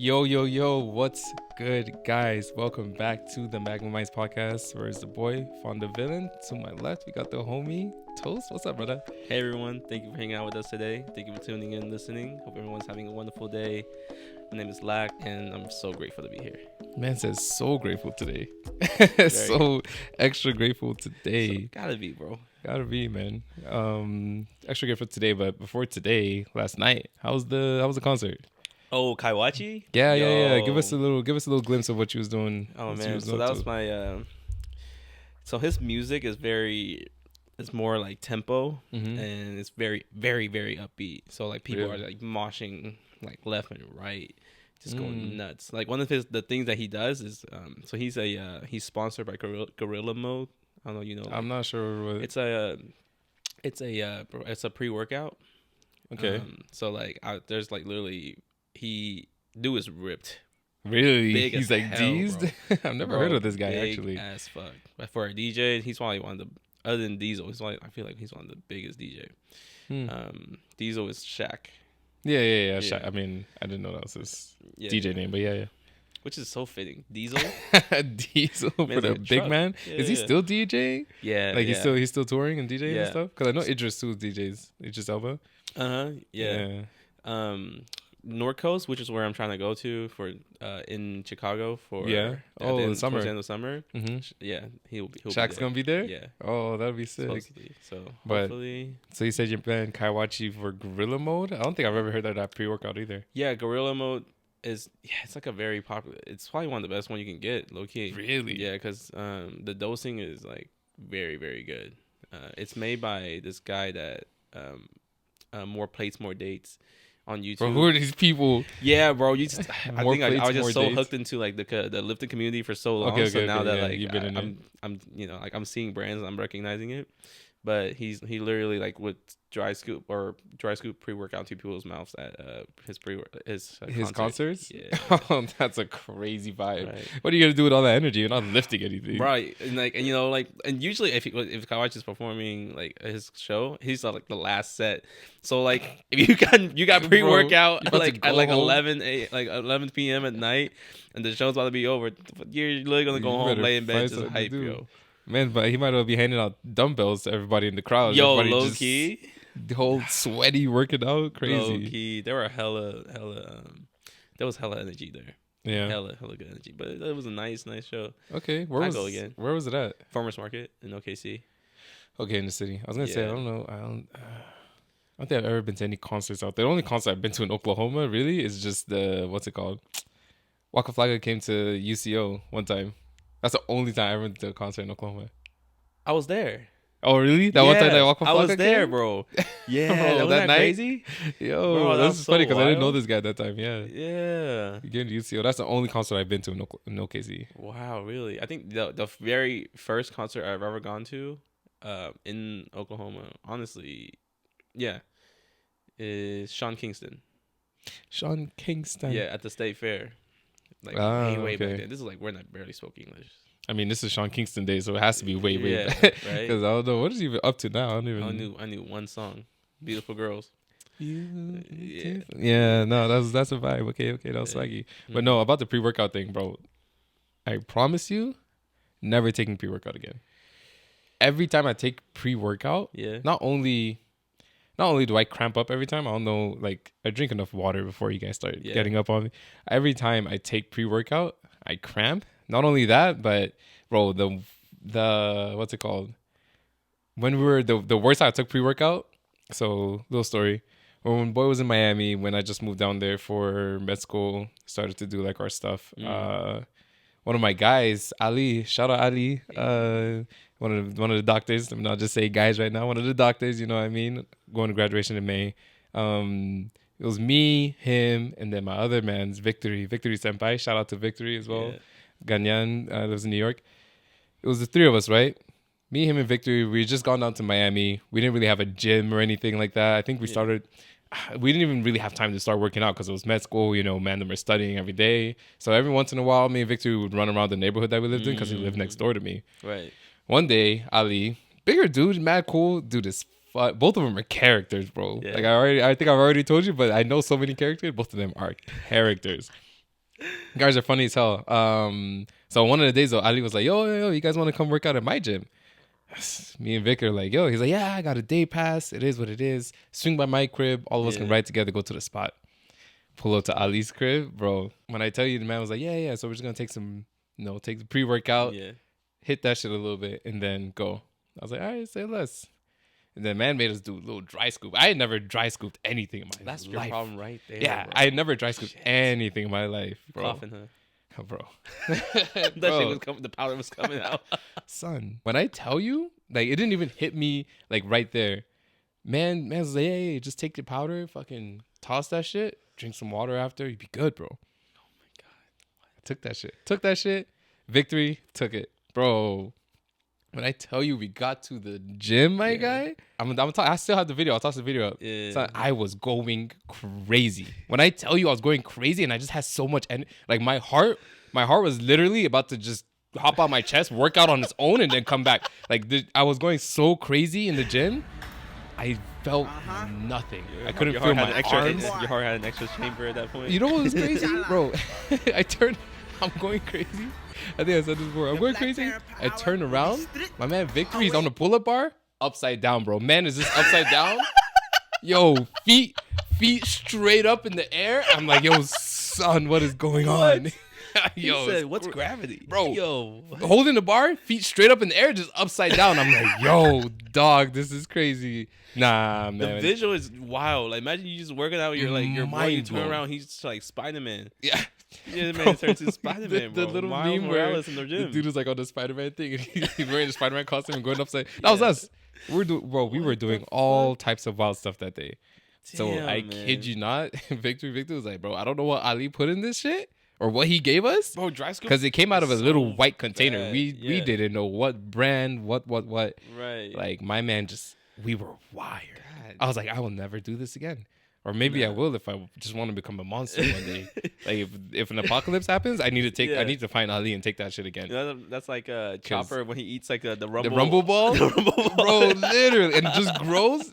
Yo, yo, yo, what's good, guys? Welcome back to the Magma Minds podcast. Where's the boy, Fonda Villain? To my left, we got the homie, Toast. What's up, brother? Hey everyone, thank you for hanging out with us today. Thank you for tuning in and listening. Hope everyone's having a wonderful day. My name is Lack, and I'm so grateful to be here. Man says so grateful today. So extra grateful today. Gotta be, bro. Gotta be, man. Extra grateful today, but before today, last night, how was the concert? Oh, Kaiwachi? Yeah. Give us a little glimpse of what you was doing. Oh man, so that was my so his music is it's more like tempo, and it's very, very, very upbeat. So like people are like moshing like left and right, just going nuts. Like one of the things that he does is so he's sponsored by Gorilla Mode. I don't know, you know. I'm not sure what It's a pre-workout. Okay. So like there's like literally dude is ripped. Really? Big He's as like hell, D's? bro. I've never heard of this guy Big actually. as fuck. But for a DJ, he's probably one of the other than Diesel. I feel like he's one of the biggest DJ. Diesel is Shaq. Yeah. I mean, I didn't know that was his DJ name, but yeah. Which is so fitting. Diesel. Diesel for the like a big truck. Yeah, is he Yeah. still DJing? Yeah. Like he's still touring and DJing and Yeah. stuff? Because I know Idris too DJs. Idris Elba. Yeah. North Coast, which is where I'm trying to go to for in Chicago for Yeah. Oh, the summer. towards the end of summer. Mm-hmm. Yeah, he'll Shaq's be gonna be there. Yeah, Oh, that'd be sick. supposedly. So But- hopefully, So you said you're playing Kaiwachi for Gorilla Mode? I don't think I've ever heard of that pre-workout either. yeah, Gorilla Mode it's like a very popular. It's probably one of the best one you can get, low key. Really? Yeah, because the dosing is like very, very good. It's made by this guy that More Plates, More Dates on YouTube. Bro, who are these people? Yeah, bro. You just, I More think I plates, was more just so dates. hooked into like the lifting community for so long. Okay, so now that yeah, like you've been in it. I'm like I'm seeing brands, I'm recognizing it. But he literally like would dry scoop pre-workout to people's mouths at his concerts? Yeah. Oh, that's a crazy vibe. Right. What are you gonna do with all that energy? You're not lifting anything. Right, and you know, like, and usually if Kawach is performing like his show, he's like the last set. So like if you got pre workout about to like go at like home? 11 p.m. at night, and the show's about to be over, you're literally gonna go You home, better lay in bed, find just something to hype, do. yo. Man, but he might well be handing out dumbbells to everybody in the crowd. Yo, Everybody low just key, the whole sweaty working out, crazy. low key, there were hella there was hella energy there. Yeah. Hella good energy, but it was a nice show. Okay. I'd go again. Where was it at? Farmers Market in OKC. Okay, in the city. I was gonna say I Yeah. don't know. I don't think I've ever been to any concerts out there. The only concert I've been to in Oklahoma really is just the what's it called? Waka Flocka came to UCO one time. That's the only time I ever went to a concert in Oklahoma. I was there. Oh really? That one time that Waka Flocka I was there, came? bro. Yeah, Bro, that, that that night? crazy. Yo, Bro, that this was is funny so because I didn't know wild. this guy at that time. Yeah. Yeah. You get into UCO. That's the only concert I've been to in OKC. Wow, really? I think the very first concert I've ever gone to, in Oklahoma, honestly, yeah, is Sean Kingston. Sean Kingston. Yeah, at the State Fair. Like way back okay. then. This is like when I barely spoke English. I mean, this is Sean Kingston Day, so it has to be way Yeah, back. right? Because I don't know what is he even up to now. I don't even. I knew one song, "Beautiful Girls." Yeah. Yeah, no, that's a vibe. Okay, that was swaggy. But no, about the pre-workout thing, bro. I promise you, never taking pre-workout again. Every time I take pre-workout, Yeah. not only do I cramp up every time, I don't know, like I drink enough water before you guys start getting up on me. Every time I take pre-workout, I cramp. Not only that, but bro, the what's it called? When we were the worst time I took pre-workout. So little story. When boy was in Miami, when I just moved down there for med school, started to do like our stuff. One of my guys, Ali, shout out Ali, one of the doctors. I'm not just say guys right now. One of the doctors, you know what I mean. Going to graduation in May. It was me, him, and then my other man's Victory Senpai. Shout out to Victory as well. Yeah. Ganyan lives in New York. It was the three of us, right? Me, him, and Victory. We had just gone down to Miami. We didn't really have a gym or anything like that. I think we started. We didn't even really have time to start working out because it was med school. You know, man, we're studying every day. So every once in a while, me and Victory would run around the neighborhood that we lived in because he lived next door to me. Right. One day, Ali, bigger dude, mad cool, dude is fun. Both of them are characters, bro. Yeah. Like I think I've already told you, but I know so many characters. Both of them are characters. Guys are funny as hell. So one of the days though, Ali was like, yo, you guys want to come work out at my gym? Me and Vic are like, yo, he's like, yeah, I got a day pass. It is what it is. Swing by my crib. All of us can ride together, go to the spot. Pull up to Ali's crib, bro. When I tell you, the man was like, yeah. So we're just gonna take some, take the pre-workout, hit that shit a little bit, and then go. I was like, all right, say less. And then man made us do a little dry scoop. I had never dry scooped anything in my life. That's your problem right there. Yeah, bro. I had never dry scooped anything in my life, bro. Coughing, huh? Oh, bro. That shit was coming. The powder was coming out. Son, when I tell you, like, it didn't even hit me, like, right there. Man's like, hey, just take your powder, fucking toss that shit, drink some water after, you'd be good, bro. Oh, my God. I took that shit. Victory, took it. Bro, when I tell you we got to the gym, my guy, I still have the video. I'll toss the video up. Yeah. Son, I was going crazy. When I tell you I was going crazy and I just had so much energy, like my heart was literally about to just hop out my chest, work out on its own, and then come back. Like I was going so crazy in the gym. I felt nothing. I couldn't feel my arms. Your heart had an extra chamber at that point. You know what was crazy, bro? I'm going crazy. I think I said this before. I'm going crazy. I turn around. My man Victory's on the pull-up bar, upside down, bro. Man is just upside down. Yo, feet straight up in the air. I'm like, yo, son, what is going on? Yo, he said, what's gravity, bro? Yo, holding the bar, feet straight up in the air, just upside down. I'm like, yo, dog, this is crazy. Nah, man. The visual is wild. Like, imagine you just working out. You're like, your boy, you turn around, he's just like Spider-Man. Yeah. Yeah, man, turns into Spider-Man, bro. The little Miles meme Morales where in the gym. The dude was like on the Spider-Man thing, and he's wearing the Spider-Man costume and going upside. That was us. We were doing all types of wild stuff that day. So I kid you not, Victor was like, bro, I don't know what Ali put in this shit or what he gave us, bro. Dry scoop because it came out of a little white container. Bad. We didn't know what brand, what. Right. Like my man we were wired. God. I was like, I will never do this again. Or maybe I will if I just want to become a monster one day. Like if an apocalypse happens, I need to find Ali and take that shit again. You know, that's like Chopper when he eats like the rumble. The rumble ball? The rumble ball. Bro, literally. And it just grows.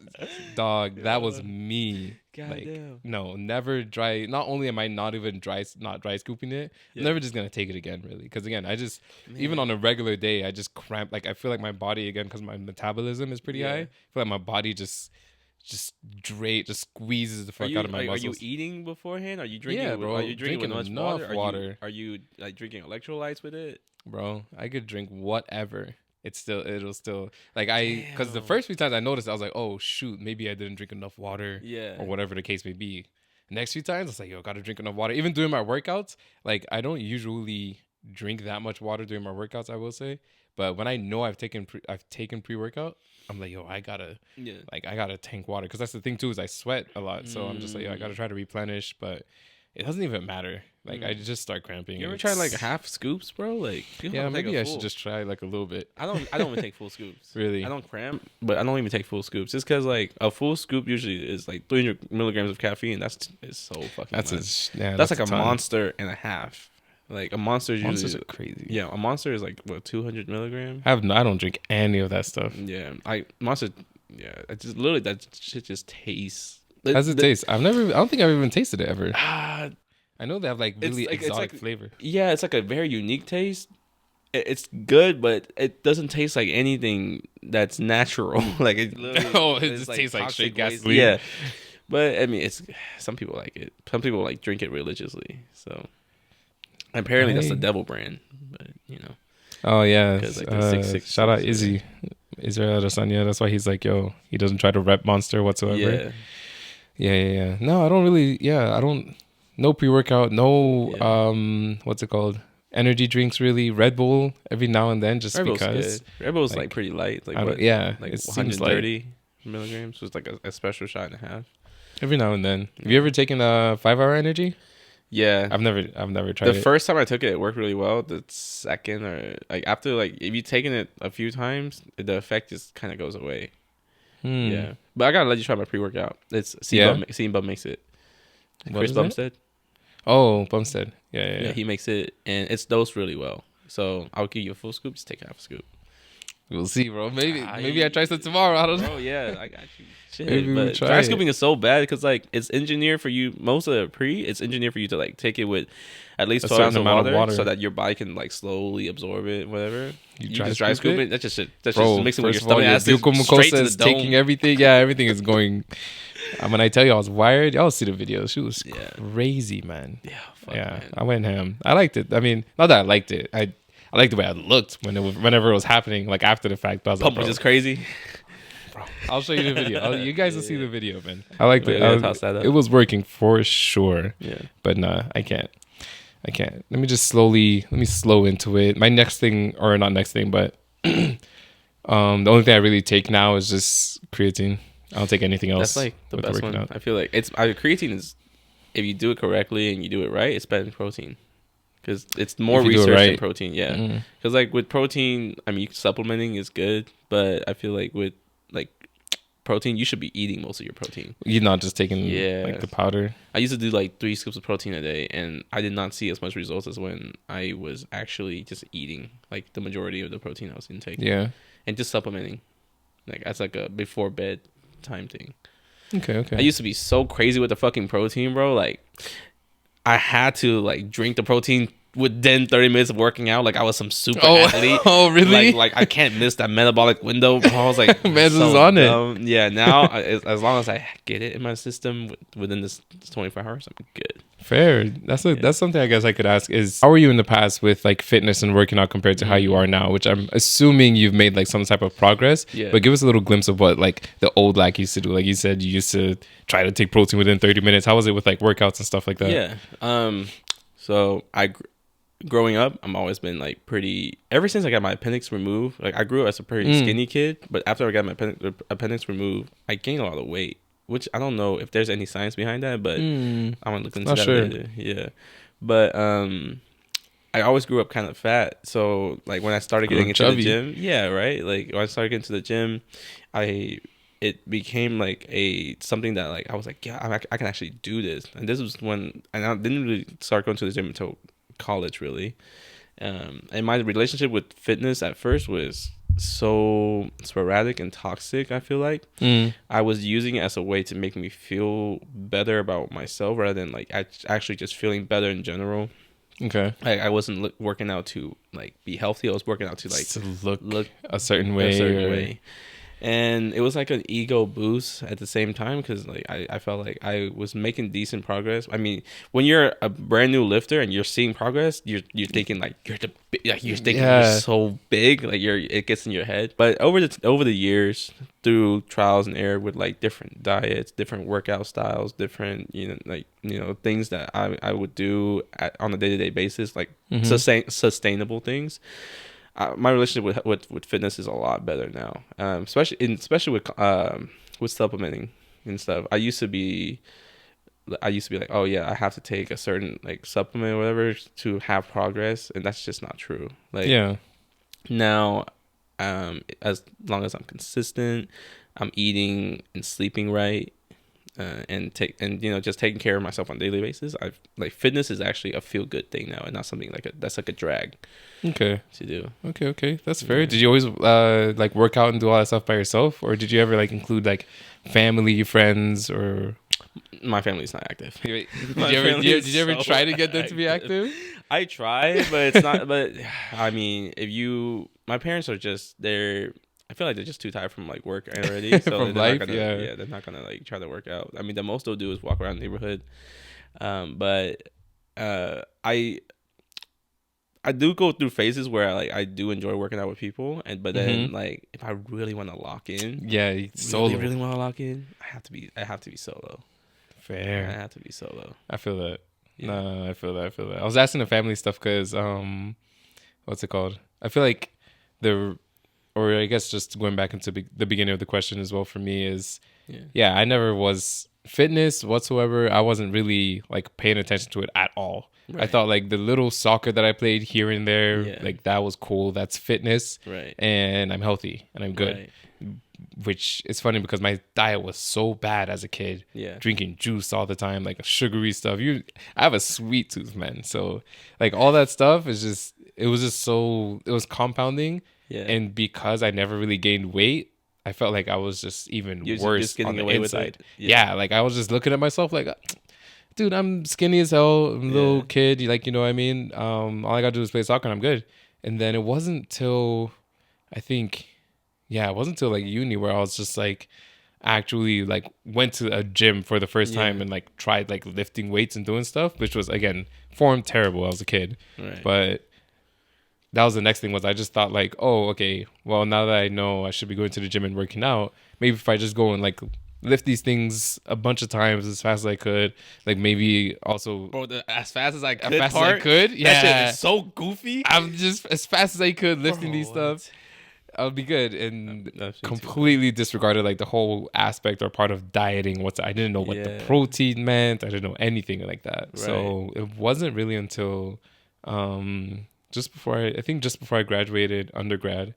Dog, that was me. God like, damn. No, never dry. Not only am I not dry scooping it, I'm never just going to take it again, really. Because again, even on a regular day, I just cramp. Like I feel like my body, again, because my metabolism is pretty high, I feel like my body just squeezes the fuck out of my muscles. Are you eating beforehand? Are you drinking? Yeah, bro. Are you drinking with enough water? Are you like drinking electrolytes with it? Bro, I could drink whatever. It'll still like because the first few times I noticed, I was like, oh shoot, maybe I didn't drink enough water, or whatever the case may be. Next few times, I was like, yo, gotta drink enough water. Even during my workouts, like I don't usually drink that much water during my workouts, I will say. But when I know I've taken pre-workout, I'm like, yo, I gotta tank water, because that's the thing too, is I sweat a lot, so I'm just like, yo, I gotta try to replenish, but it doesn't even matter. Like I just start cramping. You ever try like half scoops, bro? Like maybe I should just try like a little bit. I don't even take full scoops. Really? I don't cramp, but I don't even take full scoops. Just because like a full scoop usually is like 300 milligrams of caffeine. That's so fucking. That's like a monster and a half. Like a monster is Monsters usually are crazy. Yeah, a monster is like 200 milligrams. I don't drink any of that stuff. Yeah, monster. Yeah, it just literally that shit just tastes. How's it taste? I don't think I've even tasted it ever. I know they have like really exotic flavor. Yeah, it's like a very unique taste. It's good, but it doesn't taste like anything that's natural. Like it literally. It just tastes like straight gasoline. Yeah, but I mean, some people like it. Some people like drink it religiously. So apparently that's the devil brand. But you know. Oh yeah. Like shout out Izzy, Israel Adesanya. That's why he's like, yo, he doesn't try to rep Monster whatsoever. Yeah. No, I don't really. Yeah, I don't. No pre-workout, no what's it called? Energy drinks, really. Red Bull every now and then, just Red Bull's because. Good. Red Bull's like pretty light. Like like it seems 130 milligrams. So it's like a special shot and a half. Every now and then. Have you ever taken a 5-hour energy? Yeah, I've never tried it. The first time I took it, it worked really well. The second or like after, like if you've taken it a few times, the effect just kind of goes away. Yeah, but I gotta let you try my pre-workout. It's Sean Bub makes it. Chris Bumstead. Oh, Bumstead. Yeah. He makes it, and it's dosed really well. So I'll give you a full scoop. Just take half a scoop. We'll see, bro. Maybe I try some tomorrow. I don't know. Bro, yeah, I got you. Shit, Maybe but we try dry it. scooping is so bad because like it's engineered for you. Most of the it's engineered for you to like take it with at least A 12 ounces certain of amount of water, water. so that your body can like slowly absorb it. Whatever You just dry scoop it. That's just shit. That's Bro, just mixing with your first of all, stomach acid buccal straight to mucosa the is dome. taking everything. Yeah, everything is going. When I tell you I was wired, y'all see the video. She was crazy, man. Yeah, fuck, Yeah, man. I went ham. I liked it. I mean, not that I liked it. I liked the way I looked whenever it was happening, like after the fact. But I was Pump like, was just crazy. bro, I'll show you the video. You guys will see the video, man. I liked it. Yeah, toss that up. It was working for sure. Yeah. But nah, I can't. Let me slow into it. My next thing, or not next thing, but the only thing I really take now is just creatine. I don't take anything else. That's like the with best working one. out. I feel like creatine is, if you do it correctly and you do it right, it's better than protein. Because it's more If you do it research than right. protein, yeah. Mm. Because like with protein, I mean, supplementing is good, but I feel like with like protein, you should be eating most of your protein. You're not just taking Yeah. like the powder. I used to do like 3 scoops of protein a day, and I did not see as much results as when I was actually just eating like the majority of the protein I was intaking. Yeah. And just supplementing, like that's like a before bed time thing. Okay. I used to be so crazy with the fucking protein, bro. Like, I had to like drink the protein within 30 minutes of working out. Like I was some super athlete. Oh, really? Like I can't miss that metabolic window. Bro. I was like, Man's is on dumb. Yeah. Now, as long as I get it in my system within this 24 hours, I'm good. Fair. That's something I guess I could ask is, how were you in the past with like fitness and working out compared to how you are now? Which I'm assuming you've made like some type of progress. Yeah. But give us a little glimpse of what like the old Lack used to do. Like you said, you used to try to take protein within 30 minutes. How was it with like workouts and stuff like that? Yeah. So growing up, I've always been like pretty. Ever since I got my appendix removed, like I grew up as a pretty skinny kid, but after I got my appendix removed, I gained a lot of weight, which I don't know if there's any science behind that, but I'm gonna look into that later. Yeah, but I always grew up kind of fat, so like when I started getting into the gym, yeah, right. Like when I started getting to the gym, it became like something that like I was like, yeah, I can actually do this, and this was when I didn't really start going to the gym until college, really. And my relationship with fitness at first was so sporadic and toxic. I feel like I was using it as a way to make me feel better about myself rather than like actually just feeling better in general. Okay. Like I wasn't working out to like be healthy. I was working out to like to look a certain way. And it was like an ego boost at the same time because like I felt like I was making decent progress. I mean, when you're a brand new lifter and you're seeing progress, you're thinking like you're so big, like it gets in your head. But over the years, through trials and error with like different diets, different workout styles, different things that I would do on a day-to-day basis, like sustainable things. My relationship with fitness is a lot better now, especially with supplementing and stuff. I used to be like, oh yeah, I have to take a certain like supplement or whatever to have progress, and that's just not true. Like now, as long as I'm consistent, I'm eating and sleeping right, and just taking care of myself on a daily basis. Fitness is actually a feel good thing now, and not something that's like a drag. Okay. To do. Okay. That's fair. Did you always like work out and do all that stuff by yourself, or did you ever like include like family, friends, or? My family's not active. Did you ever try to get them to be active? I try, but it's not. But I mean, my parents are just I feel like they're just too tired from like work already. So from life, yeah, they're not gonna like try to work out. I mean, the most they'll do is walk around the neighborhood. But I do go through phases where I do enjoy working out with people, but then like if I really want to lock in, really want to lock in, I have to be solo. Fair. I have to be solo. I feel that. Yeah. No, I feel that. I was asking the family stuff because what's it called? I feel like or I guess just going back into the beginning of the question as well for me is, I never was fitness whatsoever. I wasn't really like paying attention to it at all. Right. I thought like the little soccer that I played here and there, like that was cool. That's fitness. Right. And I'm healthy and I'm good. Right. Which is funny because my diet was so bad as a kid. Yeah. Drinking juice all the time, like sugary stuff. I have a sweet tooth, man. So like all that stuff is it was compounding. Yeah. And because I never really gained weight, I felt like I was just even worse just getting on the away inside. With it. Yeah, like I was just looking at myself like, dude, I'm skinny as hell. I'm a little kid. Like, you know what I mean? All I gotta do is play soccer and I'm good. And then it wasn't till I think, it wasn't till like uni where I was just like actually like went to a gym for the first time and like tried like lifting weights and doing stuff, which was again form terrible. I was a kid, right. But that was the next thing was I just thought like, oh, okay, well, now that I know I should be going to the gym and working out, maybe if I just go and like lift these things a bunch of times as fast as I could, like maybe also as fast as I could, yeah, that shit is so goofy. I'm just as fast as I could lifting these stuff. I'll be good, and completely disregarded like the whole aspect or part of dieting. I didn't know what the protein meant. I didn't know anything like that. Right. So it wasn't really until just before I graduated undergrad,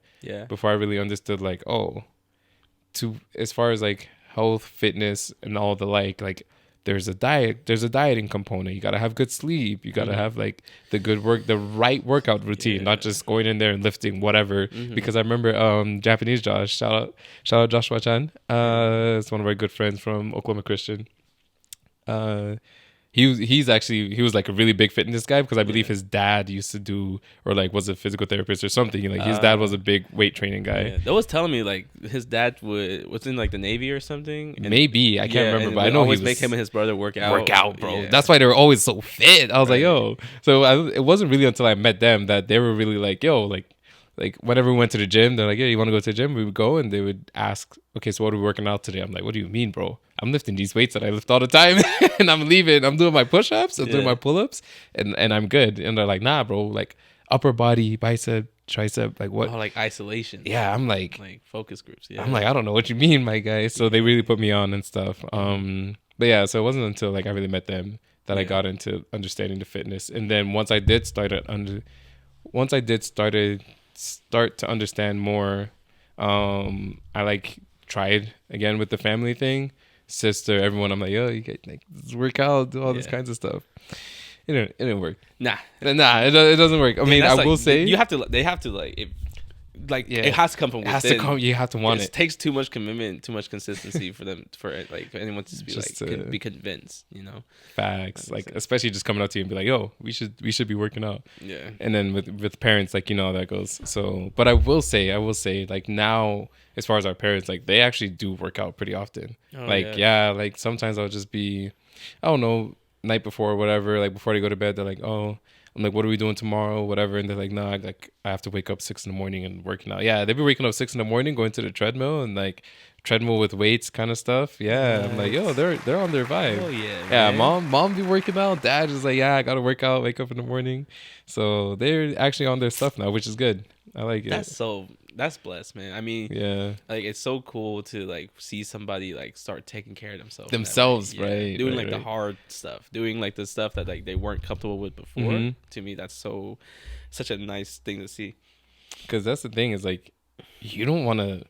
before I really understood like, as far as like health, fitness, and all the like there's a dieting component. You gotta have good sleep. You gotta have like the right workout routine, not just going in there and lifting whatever. Because I remember Japanese Josh, shout out Joshua Chan. It's one of our good friends from Oklahoma Christian. He was like a really big fitness guy because I believe his dad used to do or like was a physical therapist or something. Like his dad was a big weight training guy. Yeah. They was telling me like his dad was in like the Navy or something. And maybe I can't remember, but I know always he make him and his brother work out, bro. Yeah. That's why they were always so fit. I was like, yo. So it wasn't really until I met them that they were really like, yo, like whenever we went to the gym, they're like, yeah, you want to go to the gym? We would go and they would ask, okay, so what are we working out today? I'm like, what do you mean, bro? I'm lifting these weights that I lift all the time and I'm leaving. I'm doing my push-ups, I'm doing my pull-ups and I'm good. And they're like, nah, bro, like upper body, bicep, tricep, like what? Oh, like isolation. Yeah, I'm like focus groups. Yeah. I'm like, I don't know what you mean, my guy. So they really put me on and stuff. But yeah, so it wasn't until like I really met them that I got into understanding the fitness. And then once I did start to understand more, I like tried again with the family thing. Sister, everyone, I'm like, yo, you get like work out, do all this kinds of stuff. It didn't work. Nah, it doesn't work. I mean, I will say they have to like it has to come from within. It has to come. You have to want it. It takes too much commitment, too much consistency for anyone to be be convinced. You know, facts. Like especially just coming up to you and be like, yo, we should be working out. Yeah. And then with parents, like you know how that goes. So, but I will say, like now, as far as our parents, like they actually do work out pretty often. Like sometimes I'll just be, I don't know, night before or whatever, like before they go to bed, they're like, oh. I'm like, what are we doing tomorrow? Whatever. And they're like, no, I have to wake up 6 a.m. and working out. Yeah, they'd be waking up 6 a.m, going to the treadmill and like treadmill with weights kind of stuff. Yeah. Nice. I'm like, yo, they're on their vibe. Oh yeah. Yeah, mom be working out. Dad is like, yeah, I gotta work out, wake up in the morning. So they're actually on their stuff now, which is good. I like it. That's blessed, man. I mean, yeah, like it's so cool to like see somebody like start taking care of themselves, right? Doing the hard stuff, doing like the stuff that like they weren't comfortable with before. Mm-hmm. To me, that's such a nice thing to see. Because that's the thing is like, you don't want to.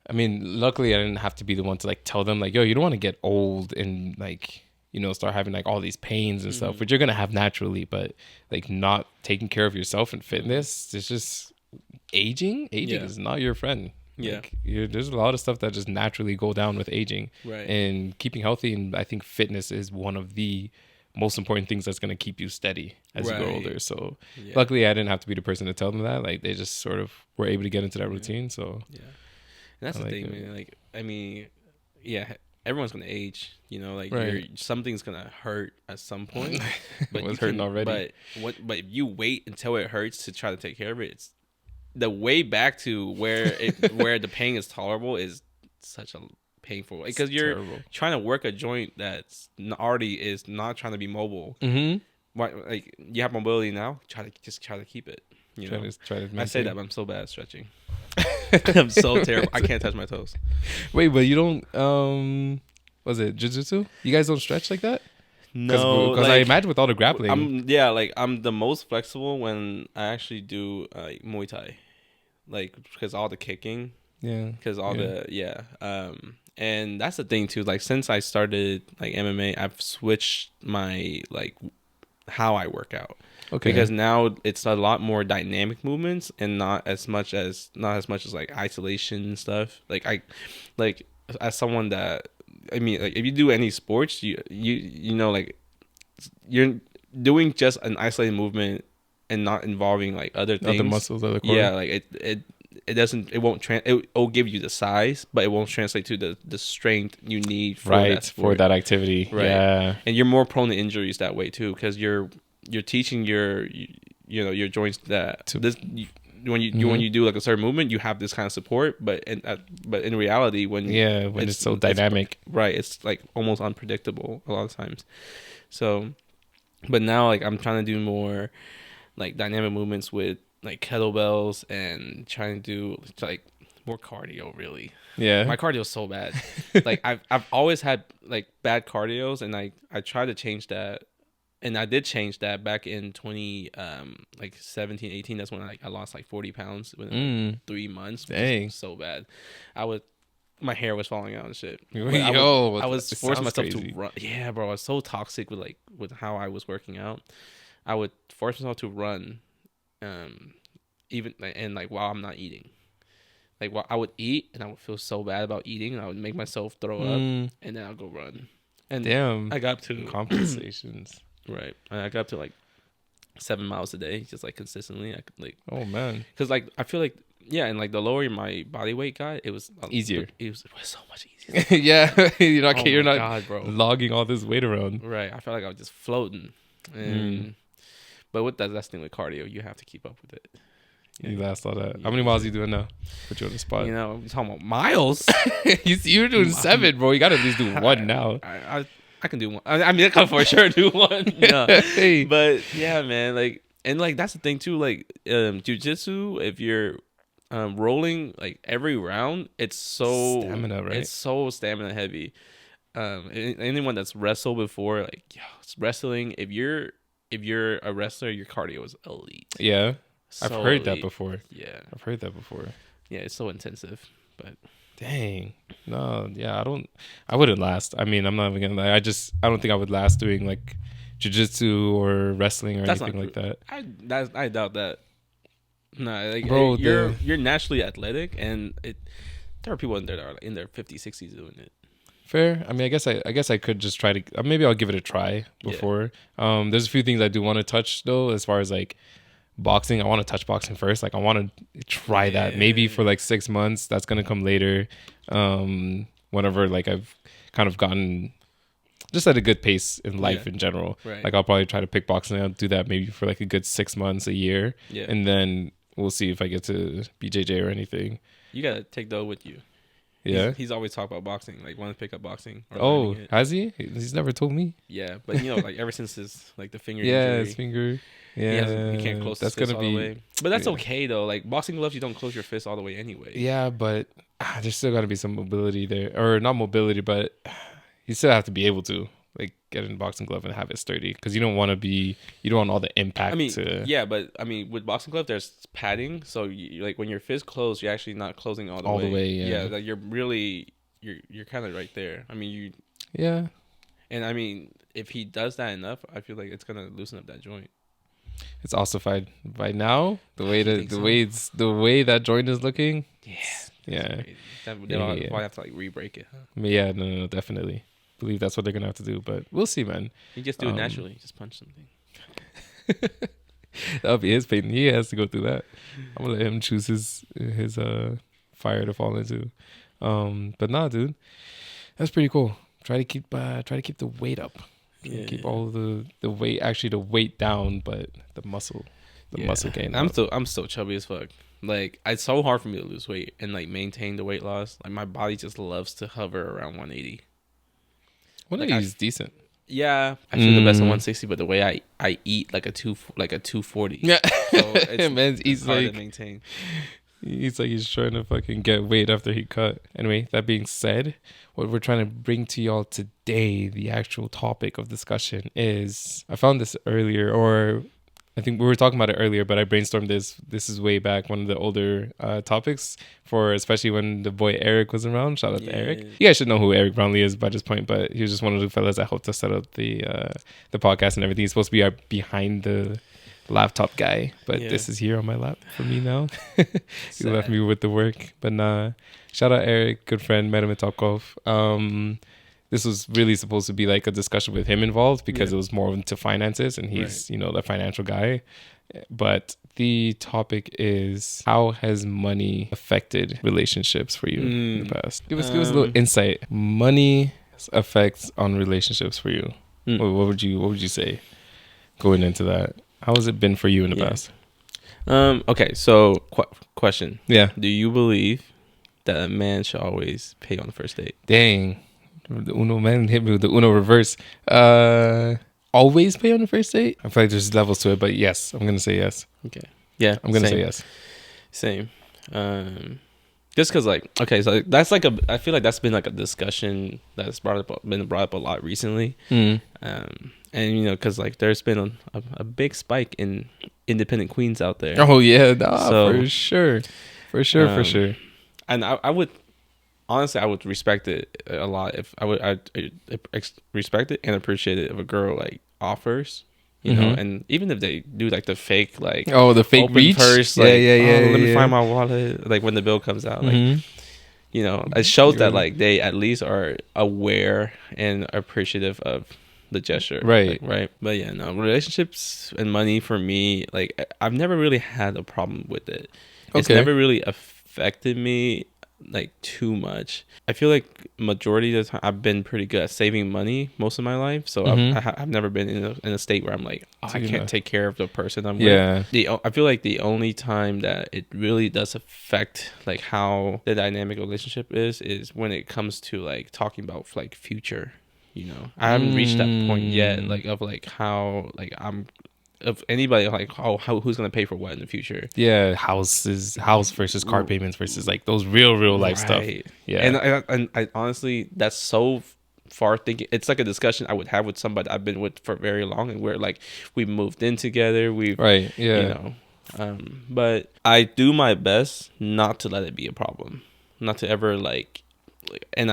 I mean, luckily I didn't have to be the one to like tell them like, yo, you don't want to get old and like, you know, start having like all these pains and stuff, which you're gonna have naturally, but like not taking care of yourself and fitness, it's just. Aging is not your friend. Like, there's a lot of stuff that just naturally go down with aging, right? And keeping healthy, and I think fitness is one of the most important things that's going to keep you steady as you grow older. So luckily I didn't have to be the person to tell them that. Like they just sort of were able to get into that routine. So and that's the thing, man. Like I mean, everyone's gonna age, you know. Like something's gonna hurt at some point. But it's hurting already. But if you wait until it hurts to try to take care of it, it's the way back to where the pain is tolerable is such a painful, because you're trying to work a joint that's already is not trying to be mobile. Mm-hmm. Like you have mobility now, try to keep it. You know, I say that, but I'm so bad at stretching. I'm so terrible. I can't touch my toes. Wait, but you don't? Was it jiu-jitsu? You guys don't stretch like that? No, because I imagine with all the grappling, I'm the most flexible when I actually do Muay Thai, like because all the kicking, because all and that's the thing too. Like since I started like MMA, I've switched my like how I work out. Okay. Because now it's a lot more dynamic movements and not as much as like isolation stuff. Like as someone that, I mean, like if you do any sports, you know, like you're doing just an isolated movement and not involving like other things. Other muscles, other core. Yeah, like it won't it'll give you the size, but it won't translate to the strength you need for that activity. Right. Yeah. And you're more prone to injuries that way too, because you're teaching your joints that when you do like a certain movement, you have this kind of support, but in reality, when it's so dynamic, it's like almost unpredictable a lot of times. So, but now like I'm trying to do more like dynamic movements with like kettlebells and trying to do like more cardio. Really, my cardio is so bad. Like I've always had like bad cardios, and I tried to change that. And I did change that back in 17, 18. That's when I lost like 40 pounds within like 3 months. Dang. So bad. My hair was falling out and shit. I was forcing myself to run. Yeah, bro. I was so toxic with how I was working out. I would force myself to run, even and like while I'm not eating. Like while I would eat and I would feel so bad about eating, and I would make myself throw up, and then I'll go run. And damn, I got to compensations. Right. And I got up to like 7 miles a day, just like consistently. I could like, oh man, because like I feel like and like the lower my body weight got, it was easier. It was so much easier. Yeah, you're not God, logging all this weight around. Right. I felt like I was just floating. And but with that's the thing with cardio, you have to keep up with it. You last all that. How many miles are you doing now? Put you on the spot. You know, we're talking about miles. You're doing 7, bro. You got to at least do 1 now. I can do 1. I mean, I can for sure do 1. Yeah. Hey. But yeah, man, like, and like that's the thing too. Like, jujitsu, if you're rolling like every round, it's so stamina, right? It's so stamina heavy. Anyone that's wrestled before, like, it's wrestling. If you're a wrestler, your cardio is elite. Yeah, So I've heard elite. that before. Yeah, I've heard that before. Yeah, it's so intensive, but. Dang. No, yeah, I wouldn't last. I mean, I'm not even gonna lie. I don't think I would last doing like jiu-jitsu or wrestling or anything like that. I doubt that. No, like, bro, you're naturally athletic, and there are people in there that are like in their 50s, 60s doing it. Fair. I mean, I guess I could just try to, maybe I'll give it a try before. Yeah. There's a few things I do want to touch though, as far as like boxing. I want to touch boxing first. Like I want to try that maybe for like 6 months. That's gonna come later. Whenever like I've kind of gotten just at a good pace in life in general. Right. Like I'll probably try to pick boxing. I'll do that maybe for like a good 6 months, a year, and then we'll see if I get to BJJ or anything. You gotta take Doe with you. Yeah, he's always talked about boxing. Like want to pick up boxing. Oh, has he? He's never told me. Yeah, but you know, like ever since his like the finger. Yeah, his finger. Yeah, you can't close. That's gonna be. All the way. But that's okay though. Like boxing gloves, you don't close your fist all the way anyway. Yeah, but there's still got to be some mobility there, or not mobility, but you still have to be able to like get in a boxing glove and have it sturdy, because you don't want all the impact. I mean, yeah, but I mean, with boxing glove, there's padding, so you, like when your fist closed, you're actually not closing all the way. Yeah, like you're kind of right there. I mean, you. Yeah. And I mean, if he does that enough, I feel like it's gonna loosen up that joint. It's ossified by now. The way that joint is looking. Yeah. They'll probably have to like re-break it. Huh? Yeah, no, definitely. I believe that's what they're gonna have to do, but we'll see, man. You just do it naturally. Just punch something. That'll be his pain. He has to go through that. I'm gonna let him choose his fire to fall into. But nah, dude, that's pretty cool. Try to keep the weight up. Keep all the weight, actually the weight down, but the muscle gain. I'm so chubby as fuck. Like it's so hard for me to lose weight and like maintain the weight loss. Like my body just loves to hover around 180. 180 is decent. Yeah, I feel the best at 160, but the way I eat like a 240. Yeah, so it's hard like, to maintain. He's like he's trying to fucking get weight after he cut. Anyway, that being said, what we're trying to bring to y'all today, the actual topic of discussion is, I found this earlier, or I think we were talking about it earlier, but I brainstormed this. This is way back, one of the older topics for, especially when the boy Eric was around. Shout out to Eric. You guys should know who Eric Brownlee is by this point, but he was just one of the fellas that helped us set up the podcast and everything. He's supposed to be our behind the laptop guy, but this is here on my lap for me now. He left me with the work, but nah. Shout out Eric, good friend, met him at Topgolf. This was really supposed to be like a discussion with him involved because it was more into finances and he's, the financial guy. But the topic is, how has money affected relationships for you in the past? Give us a little insight. Money effects on relationships for you. What would you say going into that? How has it been for you in the past? Okay, so question. Yeah. Do you believe that a man should always pay on the first date? Dang. The Uno man hit me with the Uno reverse. Always pay on the first date? I feel like there's levels to it, but yes, I'm gonna say yes. Okay. Yeah, I'm gonna say yes. Same. Just because, so that's I feel like that's been like a discussion that's been brought up a lot recently. And because there's been a big spike in independent queens out there. Oh yeah, for sure. And I would. Honestly, I would respect it a lot if I respect it and appreciate it if a girl offers, know, and even if they do the fake the fake open reach, purse, let me find my wallet, when the bill comes out, it shows that they at least are aware and appreciative of the gesture, right? But yeah, no, relationships and money for me, I've never really had a problem with it. It's never really affected me too much. I feel like majority of the time I've been pretty good at saving money most of my life, so I've never been in a state where I'm I can't take care of the person I'm with. I feel like the only time that it really does affect how the dynamic relationship is when it comes to talking about future. I haven't reached that point yet of how I'm of anybody who's gonna pay for what in the future. House versus car payments versus those real life stuff. And I honestly, that's so far thinking. It's a discussion I would have with somebody I've been with for very long, and we're we moved in together, but I do my best not to let it be a problem, not to ever and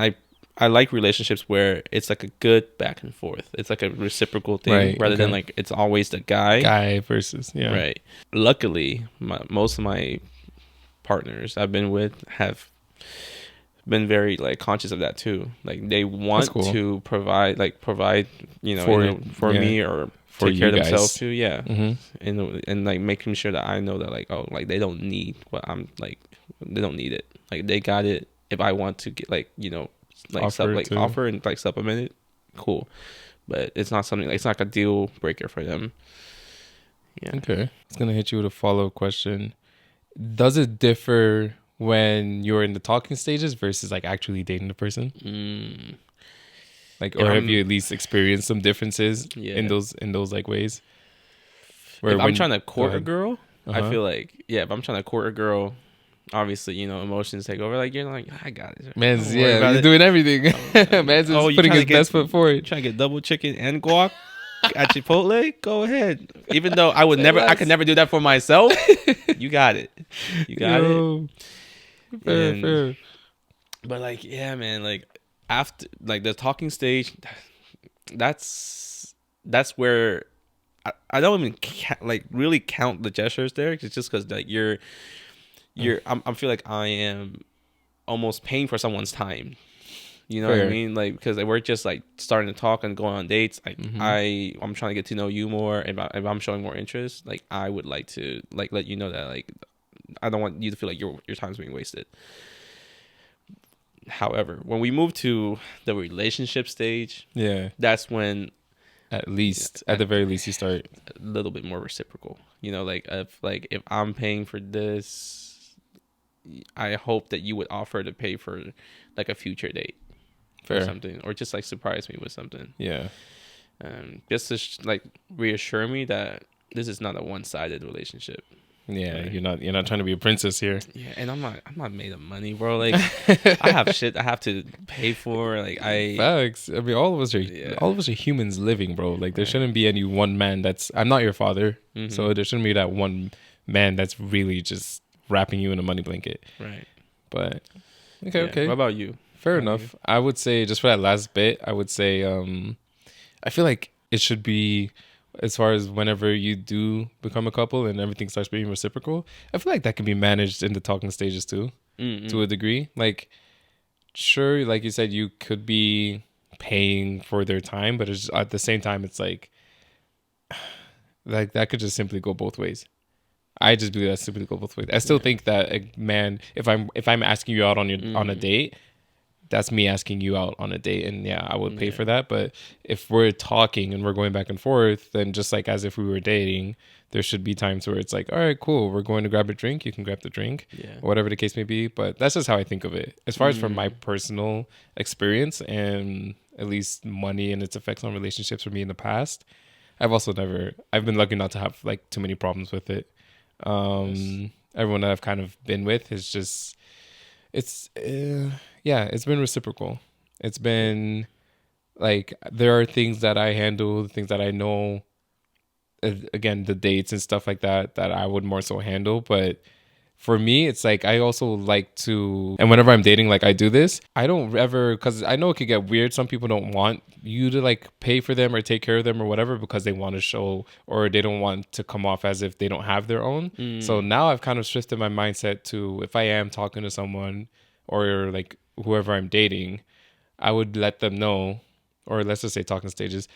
I like relationships where it's a good back and forth. It's a reciprocal thing rather than it's always the guy versus right. Luckily, most of my partners I've been with have been very conscious of that too. They want to provide for me or for take care of guys. themselves too. And making sure that I know that they don't need what I'm they don't need it. They got it. If I want to get offer and supplement it, cool, but it's not something it's not a deal breaker for them. Okay, I was gonna hit you with a follow-up question. Does it differ when you're in the talking stages versus actually dating the person? Or have you at least experienced some differences in those ways? Where if I'm trying to court a girl, I feel if I'm trying to court a girl, obviously, emotions take over. You're I got it. Man's he's doing everything. Man's putting his best foot forward. Trying to get double chicken and guac at Chipotle. Go ahead. Even though I could never do that for myself. You got it. You got it. Fair. But man, after the talking stage, that's where I don't even really count the gestures there. It's just because I feel like I am almost paying for someone's time. You know what I mean? Because we're just starting to talk and going on dates. I'm trying to get to know you more. If I'm showing more interest, I would like to let you know that I don't want you to feel like your time's being wasted. However, when we move to the relationship stage, that's when at the very least you start a little bit more reciprocal. If I'm paying for this, I hope that you would offer to pay for a future date or something, or just surprise me with something. Just to reassure me that this is not a one-sided relationship. Yeah, right. You're not trying to be a princess here. Yeah, and I'm not made of money, bro. Like I have shit I have to pay for. Like facts. I mean, all of us are humans living, bro. Like there shouldn't be any one man that's. I'm not your father, so there shouldn't be that one man that's really just wrapping you in a money blanket. Right. But okay. What about you? Fair enough. I would say just for that last bit, I would say I feel like it should be, as far as whenever you do become a couple and everything starts being reciprocal, I feel like that can be managed in the talking stages too, to a degree. Like, sure, like you said, you could be paying for their time, but it's at the same time, it's like that could just simply go both ways. I just believe that simply go both ways. I still think that a man, if I'm asking you out on on a date, that's me asking you out on a date, and I would pay for that. But if we're talking and we're going back and forth, then just like as if we were dating, there should be times where it's like, all right, cool, we're going to grab a drink, you can grab the drink, or whatever the case may be. But that's just how I think of it. As far as from my personal experience and at least money and its effects on relationships for me in the past, I've been lucky not to have like too many problems with it. Everyone that I've kind of been with is just, it's been reciprocal. It's been like, there are things that I handle, things that I know, again, the dates and stuff like that I would more so handle. But for me, it's like, I also like to, and whenever I'm dating, like I do this, I don't ever, because I know it could get weird. Some people don't want you to like pay for them or take care of them or whatever, because they want to show, or they don't want to come off as if they don't have their own. So now I've kind of shifted my mindset to, if I am talking to someone or like whoever I'm dating, I would let them know, or let's just say talking stages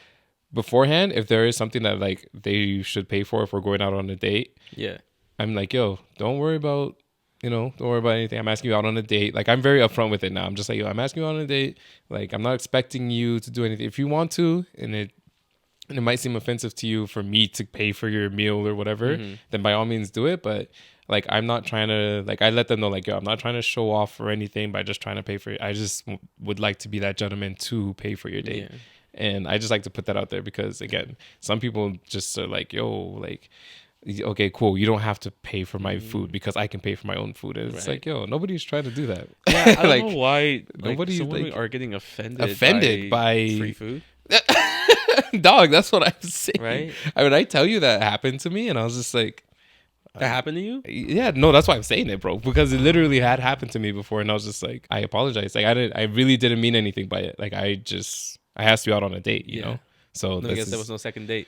beforehand, if there is something that like they should pay for if we're going out on a date. Yeah. I'm like, yo, don't worry about anything. I'm asking you out on a date. Like, I'm very upfront with it now. I'm just like, yo, I'm asking you out on a date. Like, I'm not expecting you to do anything. If you want to, and it might seem offensive to you for me to pay for your meal or whatever, then by all means do it. But like, I'm not trying to, like, I let them know, like, yo, I'm not trying to show off or anything by just trying to pay for it. I just would like to be that gentleman to pay for your date. Yeah. And I just like to put that out there because, again, some people just are like, yo, like, okay, cool, you don't have to pay for my food because I can pay for my own food. And it's like, yo, nobody's trying to do that. Yeah, I don't know why nobody are getting offended by free food. Dog, that's what I'm saying. Right? I mean, I tell you that happened to me, and I was just like, that happened to you? Yeah, no, that's why I'm saying it, bro, because it literally had happened to me before, and I was just like, I apologize. Like, I really didn't mean anything by it. Like, I asked you out on a date, you know? So I guess there was no second date.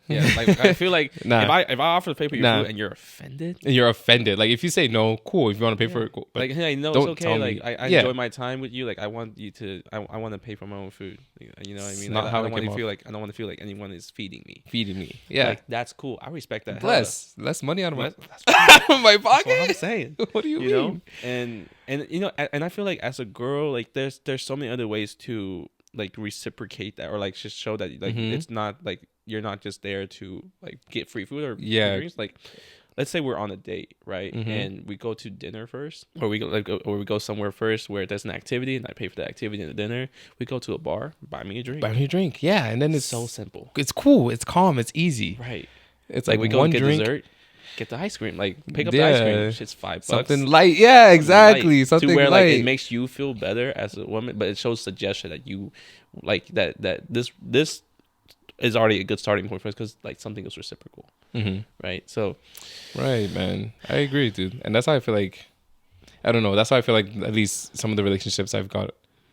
Yeah, like I feel like if I offer to pay for your food and you're offended, like if you say no, cool. If you want to pay for it, cool. But like, hey, no, it's okay. Like I enjoy my time with you. Like I want you to, I want to pay for my own food. You know what I mean? Like, I don't want to feel like anyone is feeding me. Yeah, like that's cool. I respect that. Less money out of my out of my pocket. That's what I'm saying. What do you mean? Know? And you know, and I feel like as a girl, like there's so many other ways to like reciprocate that, or like just show that like it's not like you're not just there to like get free food or drinks. Like, let's say we're on a date, right? And we go to dinner first, or we go somewhere first where there's an activity, and I pay for the activity and the dinner. We go to a bar, buy me a drink. Yeah, and then it's so simple. It's cool. It's calm. It's easy. Right. It's like we go one get drink. Dessert. Get the ice cream, like pick up the ice cream. Shit's $5. Something light, yeah, exactly. Light. Something to where light. Like it makes you feel better as a woman, but it shows suggestion that you like that this is already a good starting point for us because like something is reciprocal, right? So, right, man, I agree, dude, and that's how I feel like. I don't know. That's how I feel like at least some of the relationships I've got.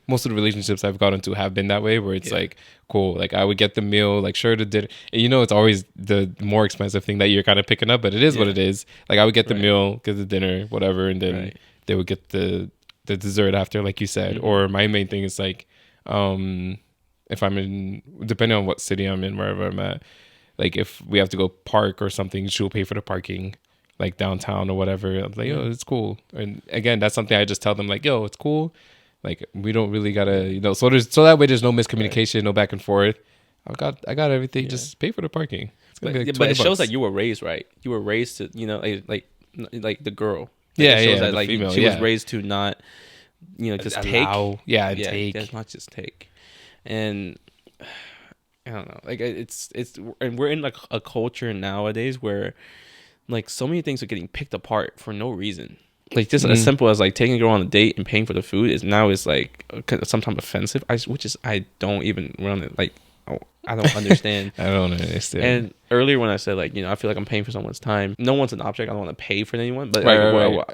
Most of the relationships I've gotten to have been that way, where it's like, cool, like I would get the meal, like sure, the dinner, and you know, it's always the more expensive thing that you're kind of picking up, but it is what it is. Like I would get the meal, get the dinner, whatever, and then they would get the dessert after, like you said. Or my main thing is like, if I'm in, depending on what city I'm in, wherever I'm at, like if we have to go park or something, she'll pay for the parking, like downtown or whatever. I'm like, yo, it's cool. And again, that's something I just tell them, like, yo, it's cool. Like we don't really gotta, you know. So that way there's no miscommunication, no back and forth. I got everything. Just pay for the parking. It's gonna be like but it shows that you were raised right. You were raised to, you know, like the girl. Like it shows that like female, she was raised to not, you know, just allow, take. Take. Not just take. And I don't know. Like it's and we're in like a culture nowadays where like so many things are getting picked apart for no reason. Like just as simple as like taking a girl on a date and paying for the food is like sometimes offensive. I don't even run it. Like I don't understand. I don't understand. And earlier when I said like I feel like I'm paying for someone's time. No one's an object. I don't want to pay for anyone. But right.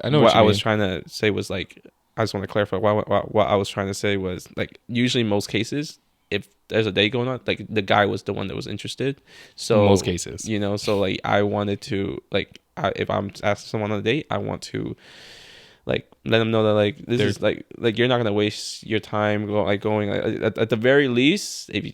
I know what I was trying to say was like I just want to clarify what I was trying to say was like usually in most cases if there's a date going on, like the guy was the one that was interested. So in most cases, so like I wanted to like if I'm asking someone on a date, I want to like let them know that like this is like you're not gonna waste your time going at the very least if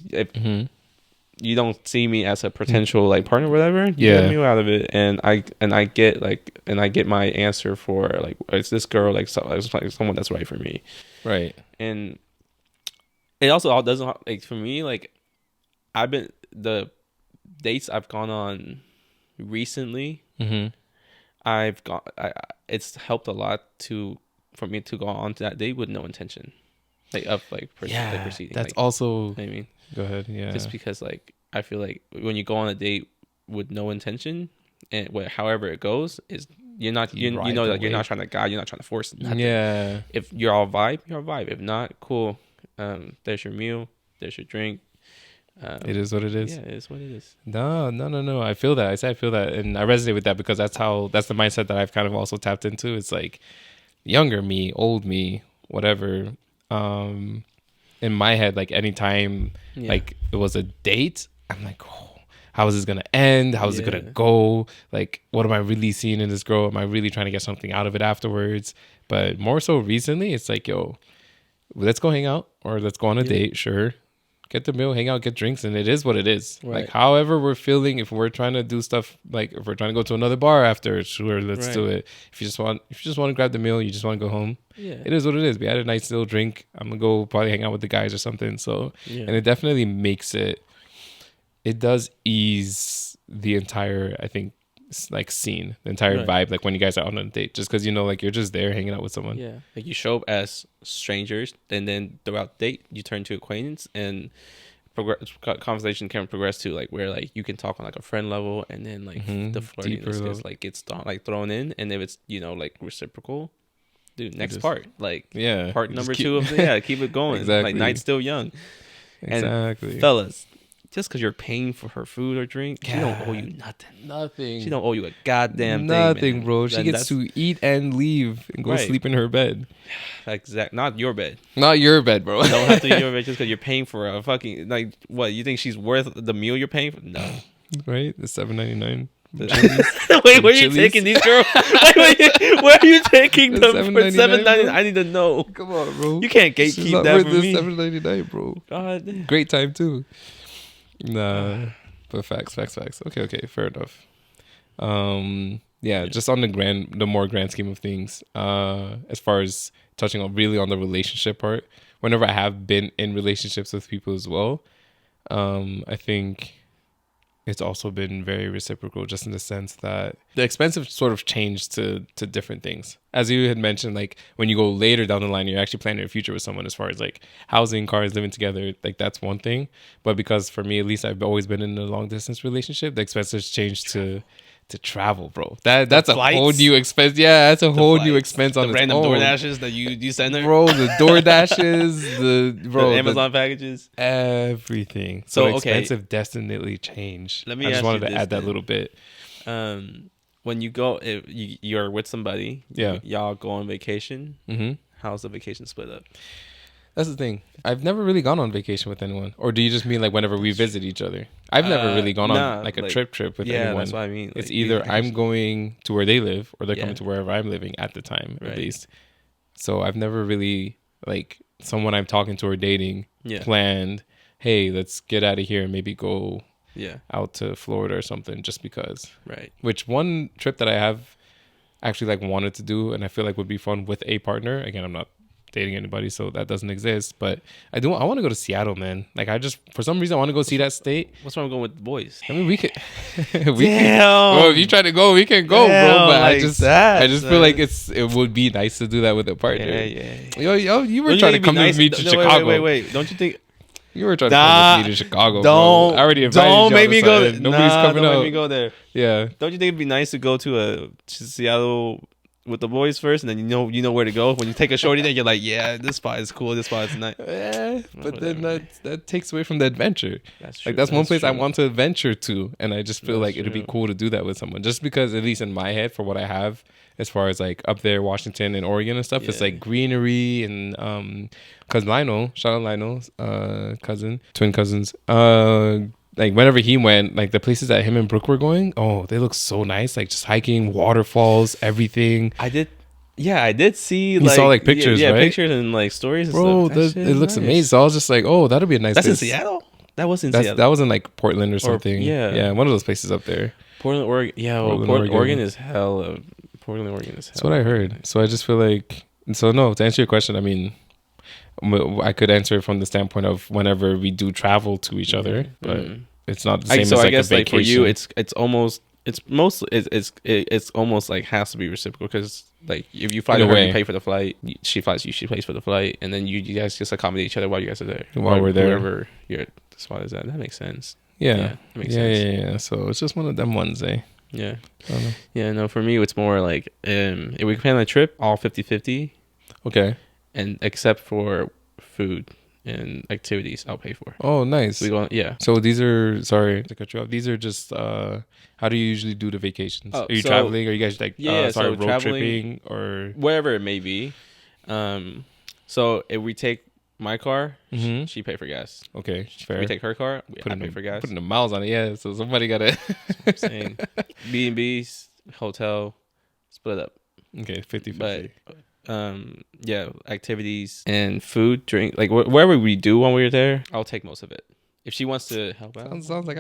you don't see me as a potential like partner or whatever, you get me out of it, and I get my answer for like it's this girl like someone that's right for me, right? And it also all doesn't like for me like I've been the dates I've gone on recently. It's helped a lot for me to go on to that date with no intention, like of like proceeding. That's like, also. I mean, go ahead. Yeah. Just because like I feel like when you go on a date with no intention and however it goes is you're not you're not trying to guide, you're not trying to force nothing. Yeah. If you're all vibe, you're all vibe. If not, cool. There's your meal. There's your drink. It is what it is. Yeah, it is what it is. No. I feel that. I feel that, and I resonate with that because that's the mindset that I've kind of also tapped into. It's like younger me, old me, whatever. In my head, like anytime like it was a date, I'm like, oh, how is this gonna end? How is it gonna go? Like, what am I really seeing in this girl? Am I really trying to get something out of it afterwards? But more so recently, it's like, yo, let's go hang out or let's go on a date. Sure. Get the meal, hang out, get drinks, and it is what it is. Right. Like, however we're feeling, if we're trying to do stuff, like if we're trying to go to another bar after, sure, let's do it. If you just want to grab the meal, you just want to go home. Yeah, it is what it is. We had a nice little drink. I'm gonna go probably hang out with the guys or something. So, and it definitely makes it. It does ease the entire, I think, like scene, the entire vibe. Like when you guys are out on a date, just because like you're just there hanging out with someone. Yeah, like you show up as strangers, and then throughout the date you turn to acquaintance, and conversation can progress to like where like you can talk on like a friend level, and then like the flirtiness just like gets thrown in, and if it's like reciprocal, dude, next part, like part number 2 of keep it going. Exactly. Like night's still young. Exactly. And fellas, just because you're paying for her food or drink, she don't owe you nothing. She don't owe you a goddamn nothing, thing, man. Bro. She gets to eat and leave and go sleep in her bed. Exactly. Not your bed. Not your bed, bro. Don't have to be your bed just because you're paying for a fucking like what? You think she's worth the meal you're paying for? No. Right? The $7.99. Wait, where are you taking these girls? Where are you taking them for $7.99? I need to know. Come on, bro. You can't gatekeep that for me. $7.99, bro. God. Great time too. Nah, but facts. Okay, fair enough. Just on the more grand scheme of things, as far as touching on the relationship part, whenever I have been in relationships with people as well, I think it's also been very reciprocal, just in the sense that the expense have sort of changed to different things. As you had mentioned, like when you go later down the line, you're actually planning a future with someone as far as like housing, cars, living together. Like that's one thing. But because for me, at least, I've always been in a long distance relationship, the expenses changed to travel, bro. That's a whole new expense. Yeah, that's a whole new expense on the random DoorDashes that you send her, bro. The DoorDashes, the Amazon packages, everything. So expenses have definitely changed. Let me. I just wanted to add that little bit. When you go, if you're with somebody, y'all go on vacation. How's the vacation split up? That's the thing. I've never really gone on vacation with anyone. Or do you just mean like whenever we visit each other? I've never really gone on like a trip with anyone. Yeah, that's what I mean. It's either I'm going to where they live or they're coming to wherever I'm living at the time, at least. So I've never really, like, someone I'm talking to or dating planned, hey, let's get out of here and maybe go out to Florida or something just because. Right. Which one trip that I have actually like wanted to do and I feel like would be fun with a partner. Again, I'm not dating anybody, so that doesn't exist, but I want to go to Seattle, man. Like for some reason I want to go see that state. What's wrong going with the boys? I mean, we could well, if you try to go, we can go, bro, but like I just feel like it would be nice to do that with a partner. Yo, you were trying to come with me to Chicago. Wait, don't you think You were trying to come with me to Chicago, don't, bro. I already invited don't you make me go. Nobody's coming don't out. make me go there. Yeah. Don't you think it'd be nice to go to Seattle with the boys first, and then you know where to go. When you take a shorty there, you're like, yeah, this spot is cool. This spot is nice. Yeah, but then that takes away from the adventure. That's true. Like that's one place I want to adventure to, and I just feel like it'd be cool to do that with someone. Just because, at least in my head, for what I have, as far as like up there, Washington and Oregon and stuff, it's like greenery and cause Lionel, shout out Lionel's twin cousins. Like whenever he went, like the places that him and Brooke were going, oh, they look so nice. Like just hiking, waterfalls, everything. I did see. You saw like pictures, right? Pictures and like stories. And bro, stuff. it looks amazing. So I was just like, oh, that'll be a nice. That's place. in Seattle. That was in Seattle. That was in like Portland or something. Yeah, one of those places up there. Portland, Oregon. Yeah, well, Oregon is hell. Portland, Oregon is hell. That's what I heard. So I just feel like. So no, to answer your question, I mean, I could answer it from the standpoint of whenever we do travel to each other, but it's not the same as like I guess a vacation. Like for you, it's almost like has to be reciprocal because like if you fly to her, you pay for the flight. She flies you, she pays for the flight, and then you guys just accommodate each other while you guys are there. While we're there, wherever your spot is at. That makes sense. Yeah, that makes sense. Yeah. So it's just one of them ones, eh? Yeah. Yeah. No, for me, it's more like if we plan a trip, all 50-50. Okay. And except for food and activities, I'll pay for. Oh, nice. We go, yeah. So these are, sorry to cut you off. These are just how do you usually do the vacations? Are you traveling? Are you guys like road tripping or wherever it may be? So if we take my car, she pay for gas. Okay, fair. If we take her car, I pay for gas. Putting the miles on it, yeah. So somebody gotta. I'm saying B&B's, hotel, split up. Okay, 50-50. But activities and food, drink, like wherever we do when we're there, I'll take most of it. If she wants to help out, sounds like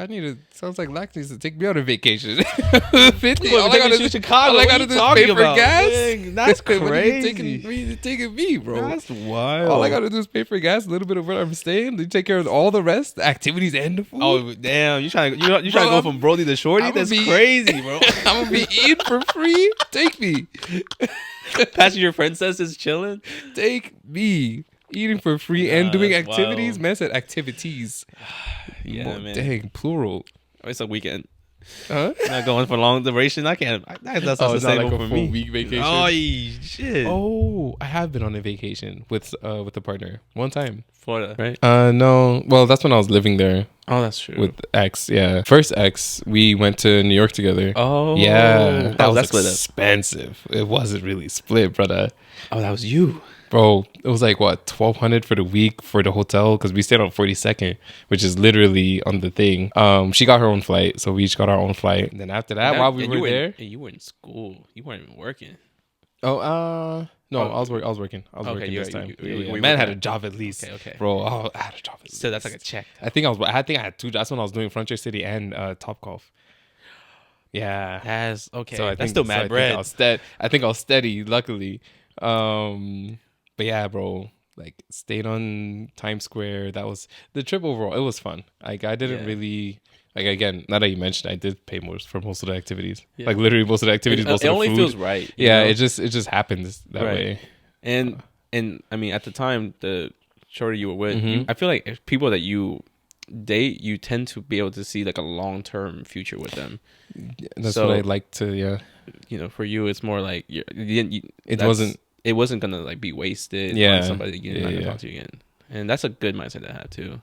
Lax needs to take me on a vacation. 50. All I gotta do Chicago. All I gotta do is pay for gas. Dang, that's crazy. Taking me, bro. That's wild. All I gotta do is pay for gas, a little bit of where I'm staying. You take care of all the rest, the activities and the food. Oh damn! You trying to go from Brody to Shorty? That's crazy, bro. I'm gonna be eating for free. Take me. Passenger princess is chilling. Take me. Eating for free and doing activities. Wild. Man said activities. Yeah, man. Dang, plural. It's a weekend. Huh? Not going for long duration. I can't. That's not sustainable like for a me. Full week vacation. Oh shit. Oh, I have been on a vacation with a partner one time. Florida, right? No. Well, that's when I was living there. Oh, that's true. With ex, yeah. First ex, we went to New York together. Oh, yeah. That was expensive. It wasn't really split, brother. Oh, that was you. Bro, it was like what, $1,200 for the week for the hotel because we stayed on 42nd, which is literally on the thing. She got her own flight, so we each got our own flight. And then after that, while we were there, you were in school. You weren't even working. Oh, no, I was working. I was working this time. Man had a job at least. Okay. Bro, I had a job at least. So that's like a check. I think I had two. That's when I was doing Frontier City and Topgolf. Yeah, that's okay. So that's still mad bread. I think I was steady. Luckily. But yeah, bro, like stayed on Times Square. That was the trip overall. It was fun. Like I didn't really like, again, now that you mentioned, I did pay more for most of the activities. Yeah. Like literally most of the activities, most of the food. It only feels right. Yeah, it just happens that way. And I mean, at the time, the shorter you were with, I feel like people that you date, you tend to be able to see like a long-term future with them. That's what I like to, you know, for you, it's more like it wasn't gonna like be wasted on somebody that you're not gonna talk to again, and that's a good mindset to have too.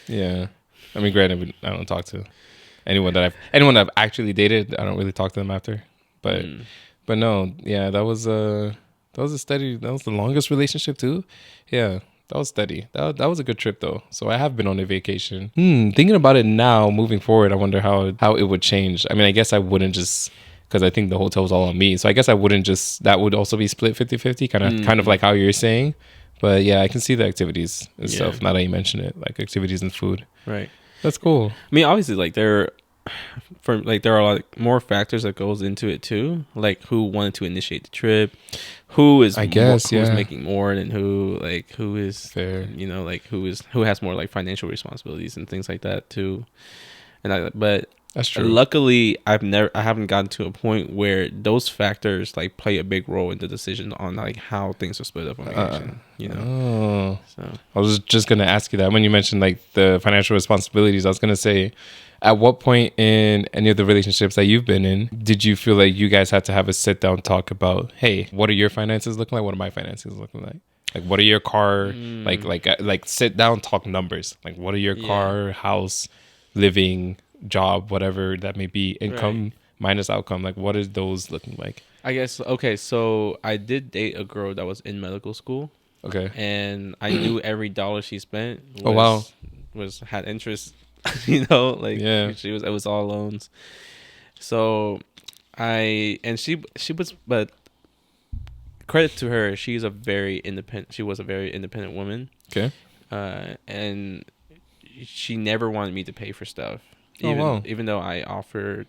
Yeah, I mean, granted, I don't talk to anyone that I've actually dated. I don't really talk to them after, but no, yeah, that was a steady. That was the longest relationship too. Yeah, that was steady. That was a good trip though. So I have been on a vacation. Thinking about it now, moving forward, I wonder how it would change. I mean, I guess I wouldn't just. Because I think the hotel was all on me. So I guess I wouldn't just... That would also be split 50-50. Kind of like how you're saying. But yeah, I can see the activities and stuff. Now that you mention it. Like activities and food. Right. That's cool. I mean, obviously, like there are like more factors that goes into it too. Like who wanted to initiate the trip. Who's making more than who is... Fair. You know, like who has more like financial responsibilities and things like that too. But That's true. Luckily, I haven't gotten to a point where those factors like play a big role in the decision on like how things are split up on vacation. You know. Oh. So I was just gonna ask you that when you mentioned like the financial responsibilities. I was gonna say, at what point in any of the relationships that you've been in did you feel like you guys had to have a sit down talk about, hey, what are your finances looking like? What are my finances looking like? Like, what are your car like sit down, talk numbers. Like, what are your car, house, living, job, whatever that may be, income minus outcome. Like, what is those looking like? I guess okay. So I did date a girl that was in medical school. Okay. And I knew every dollar she spent had interest, you know, like it was all loans. So she was, but credit to her, she was a very independent woman. Okay. And she never wanted me to pay for stuff. Even though I offered,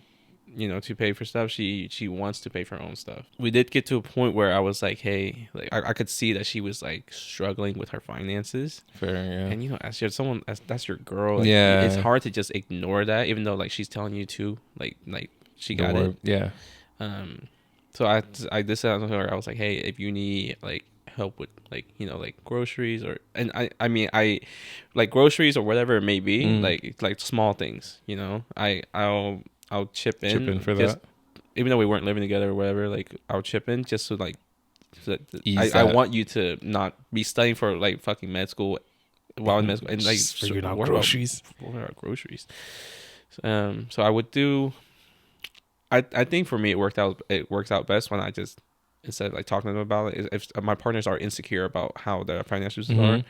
you know, to pay for stuff, she wants to pay for her own stuff. We did get to a point where I was like, hey, like I could see that she was like struggling with her finances. Fair, yeah. And you know, as someone that's your girl, like, yeah, it's hard to just ignore that, even though like she's telling you to, like she got it. Yeah. So I decided on her. I was like, hey, if you need like help with like, you know, like groceries I mean like groceries or whatever it may be, like small things, you know, I'll chip in for that, even though we weren't living together or whatever. Like I'll chip in just so like I want you to not be studying for like fucking med school while in med school and like figuring out groceries. What about groceries? So I would do. I think for me it works out best when I just, instead of like talking to them about it, if my partners are insecure about how their finances are,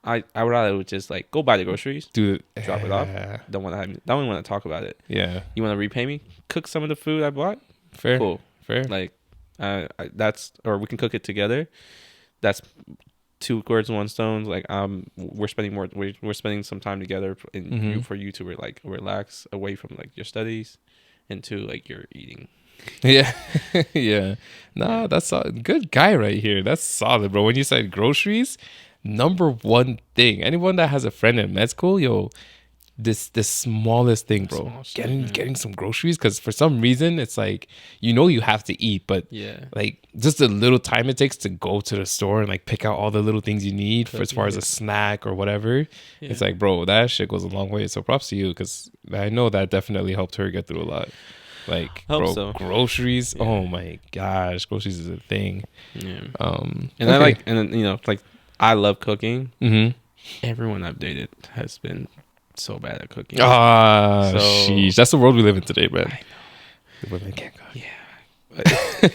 I would rather just like go buy the groceries, drop it off. Don't want to talk about it. Yeah. You want to repay me? Cook some of the food I bought. Fair. Cool. Fair. Like, or we can cook it together. That's two birds, one stone. Like, we're spending some time together for you to relax away from like your studies, into like your eating. Yeah. Yeah. No, that's a good guy right here. That's solid, bro. When you said groceries, number one thing, anyone that has a friend in med school, yo, the smallest thing, bro, getting some groceries, because for some reason it's like, you know, you have to eat, but like just the little time it takes to go to the store and like pick out all the little things you need for, as far as a snack or whatever, it's like, bro, that shit goes a long way. So props to you, because I know that definitely helped her get through a lot. Like, bro, groceries. Yeah. Oh my gosh, groceries is a thing. Yeah. And I like, and you know, like I love cooking. Everyone I've dated has been so bad at cooking. Sheesh. That's the world we live in today, man. I know. The women can't cook. Yeah.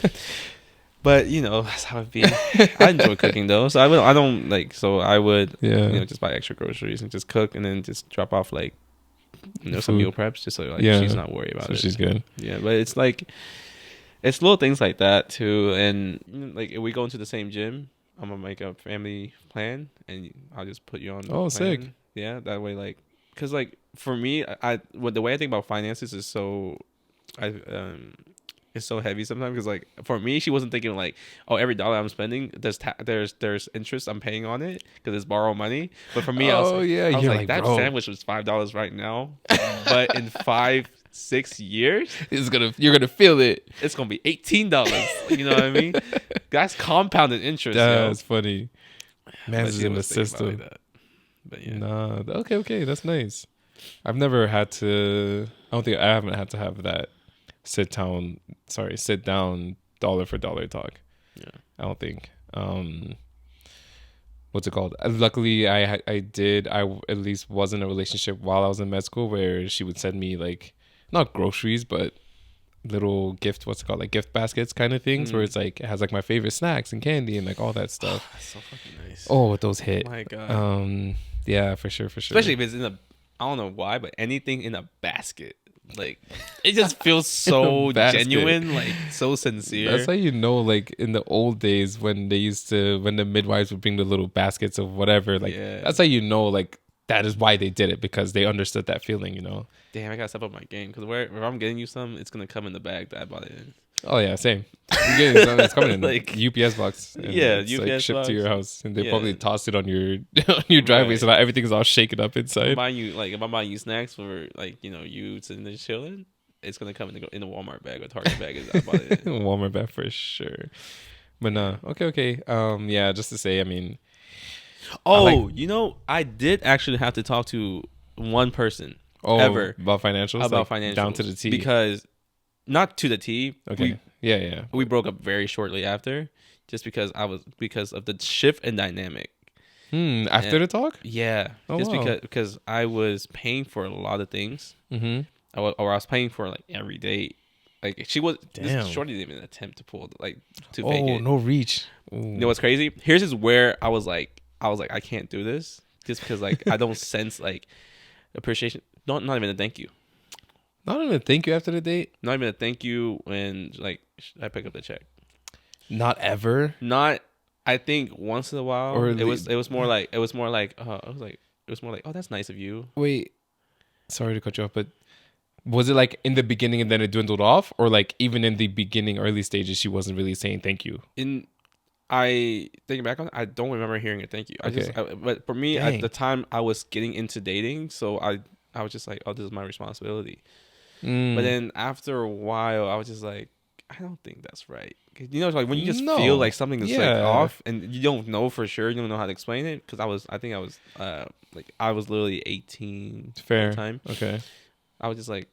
But you know, that's how it be. I enjoy cooking though, so I would you know, just buy extra groceries and just cook, and then just drop off like, you know, some meal preps, just so like she's not worried about it. She's good. Yeah, but it's like, it's little things like that too. And like, if we go into the same gym, I'm gonna make a family plan, and I'll just put you on. Sick. Yeah, that way, like, because like for me, the way I think about finances is it's so heavy sometimes, because like for me, she wasn't thinking like, oh, every dollar I'm spending, there's interest I'm paying on it because it's borrowed money. But for me, I was like, that sandwich was $5 right now, but in 5-6 years, you're gonna feel it. It's gonna be $18. You know what I mean? That's compounded interest. That's funny. Man's is in the system. Like, but yeah. Nah. Okay. That's nice. I've never had to. I haven't had to have that sit down dollar for dollar talk. Yeah. I don't think. What's it called? Luckily, I at least was in a relationship while I was in med school where she would send me like, not groceries, but little gift baskets kind of things, where it's like, it has like my favorite snacks and candy and like all that stuff. That's so fucking nice. Oh, those hit. Oh my God. Yeah, for sure. Especially if it's in a, I don't know why, but anything in a basket, like, it just feels so genuine, like so sincere. That's how you know, like in the old days when the midwives would bring the little baskets of whatever, like that's how you know, like, that is why they did it, because they understood that feeling, you know. Damn, I gotta step up my game, because if I'm getting you some, it's gonna come in the bag that I bought it in. Oh yeah, same. It's coming in Like, UPS box. And it's like UPS shipped box. to your house, and they Yeah. probably tossed it on your on your driveway, Right. so that everything's all shaken up inside. If I'm buying you snacks for like you sitting there chilling, it's gonna come in the Walmart bag or Target bag. I bought it in. Walmart bag for sure. But no, okay. Yeah, just to say, I mean, Oh, I did actually have to talk to one person ever about financials, about like, financials down to the T. because not to the T. Okay. Yeah. We broke up very shortly after, just because of the shift in dynamic. After the talk? Yeah, Oh, just wow. because I was paying for a lot of things. Mm-hmm. Or I was paying for like every date. Like she was. Damn. This shorty didn't even attempt to pull to fake it. No reach. Ooh. You know what's crazy? Here's is where I was like I can't do this just because like I don't sense like appreciation. Not even a thank you. Not even a thank you after the date. Not even a thank you when like I pick up the check. Not ever. Not. I think once in a while. Or it was more like oh, that's nice of you. Wait, sorry to cut you off, but was it like in the beginning and then it dwindled off, or like even in the beginning, early stages, she wasn't really saying thank you? I thinking back on it, I don't remember hearing a thank you. But for me Dang. at the time, I was getting into dating, so I was just like, oh, this is my responsibility. But then after a while, I was just like, I don't think that's right. 'Cause, like when you just feel like something is like off, and you don't know for sure, you don't know how to explain it. Because I was literally 18 Fair. at the time. Okay. I was just like,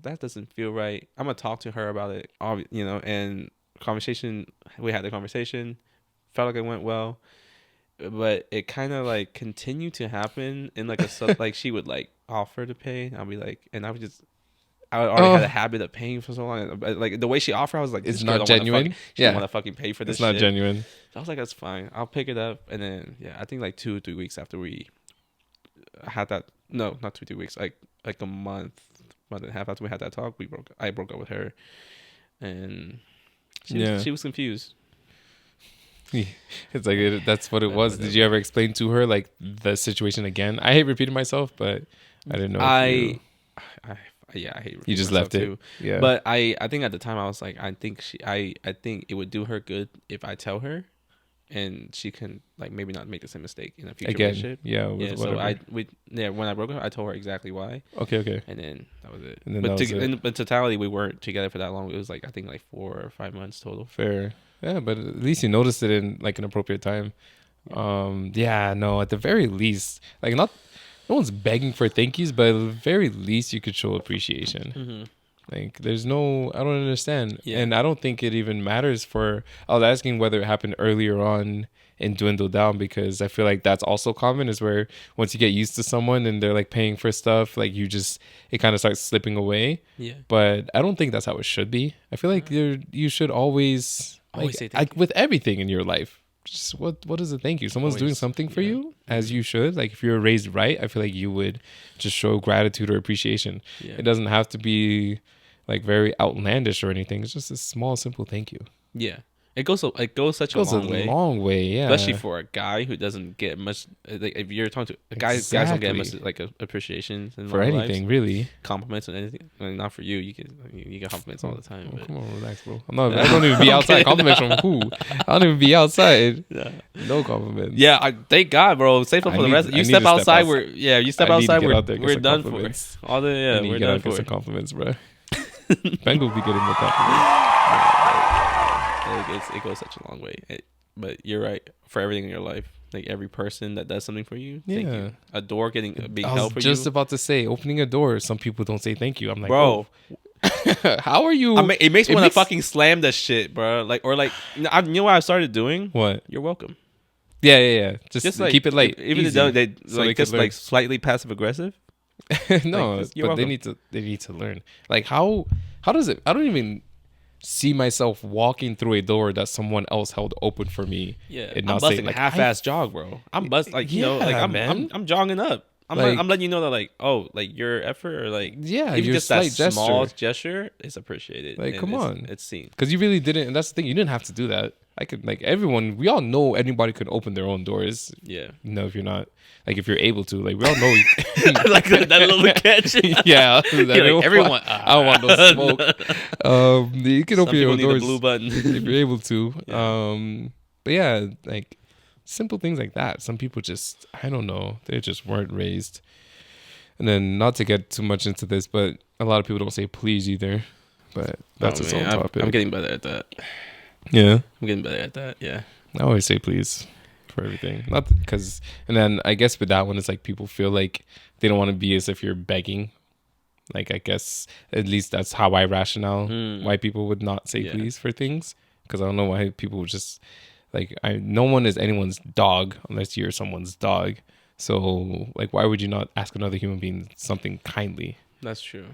that doesn't feel right. I'm gonna talk to her about it, and we had the conversation, felt like it went well, but it kind of like continued to happen in like like she would like offer to pay. I'll be like, and I already had a habit of paying for so long. Like the way she offered, I was like, it's not genuine. She don't want to fucking pay for this. It's not shit. genuine. So I was like, that's fine. I'll pick it up, and then I think like 2 or 3 weeks after we had that. No, not 2 or 3 weeks. Like a month and a half after we had that talk, I broke up with her, and she was confused. It's like that's what it was. Did you ever explain to her like the situation again? I hate repeating myself, but I didn't know. I hate. You just left too. it. Yeah. But I think at the time I was like, I think it would do her good if I tell her, and she can like maybe not make the same mistake in a future relationship. Yeah. So when I broke up, I told her exactly why. Okay. And then that was it. And then in totality, we weren't together for that long. It was like I think like 4 or 5 months total. Fair. Yeah, but at least you noticed it in like an appropriate time. No, at the very least, like no one's begging for thank yous, but at the very least you could show appreciation. Mm-hmm. Like there's no, I don't understand. Yeah. And I don't think it even matters I was asking whether it happened earlier on and dwindled down, because I feel like that's also common, is where once you get used to someone and they're like paying for stuff, like it kind of starts slipping away. Yeah. But I don't think that's how it should be. I feel like you should always say thank you. with everything in your life. Just what is a thank you? Someone's doing something for you, as you should. Like if you're raised right, I feel like you would just show gratitude or appreciation. Yeah. It doesn't have to be like very outlandish or anything. It's just a small, simple thank you. Yeah. It goes such a long way, yeah. Especially for a guy who doesn't get much. Like if you're talking to guys don't get much like appreciation for anything, really. Compliments and anything. I mean, not for you. You get compliments all the time. Oh, come on, relax, bro. I don't even be outside. Compliments from who? I don't even be outside. Yeah. No compliments. Yeah, thank God, bro. Safe up for the rest. You step outside. You step outside. We're done for. All the we're done for. Some compliments, bro. Ben will be getting more compliments. It goes such a long way. But you're right. For everything in your life, like every person that does something for you, thank you. A door being held for you. I was just about to say, opening a door. Some people don't say thank you. I'm like, bro, how are you? It makes me want to fucking slam that shit, bro. Like, or like, you know what I started doing? What? You're welcome. Yeah. Just like, keep it light. Even though they like just like slightly passive aggressive. No, like, but they need to learn. Like how does it? I don't even see myself walking through a door that someone else held open for me. Yeah, and I'm busting a half-ass jog, bro. I'm busting I'm jogging up. I'm letting you know that like, oh, like your effort or like even your just that small gesture is appreciated. Like, come on, it's seen. Because you really didn't, and that's the thing. You didn't have to do that. I could like everyone. We all know anybody could open their own doors. Yeah. If you're not like if you're able to, like we all know. Like that little catch. Yeah. Like, everyone. I don't want no smoke. You can open your own doors. Blue button if you're able to. Yeah. But yeah, like simple things like that. Some people just, I don't know, they just weren't raised. And then not to get too much into this, but a lot of people don't say please either. But that's its own topic. I'm getting better at that. Yeah. I'm getting better at that. Yeah. I always say please for everything. Not because, and then I guess with that one, it's like people feel like they don't want to be as if you're begging. Like, I guess at least that's how I rationale why people would not say please for things. Because I don't know why people would just, like, no one is anyone's dog unless you're someone's dog. So, like, why would you not ask another human being something kindly? That's true.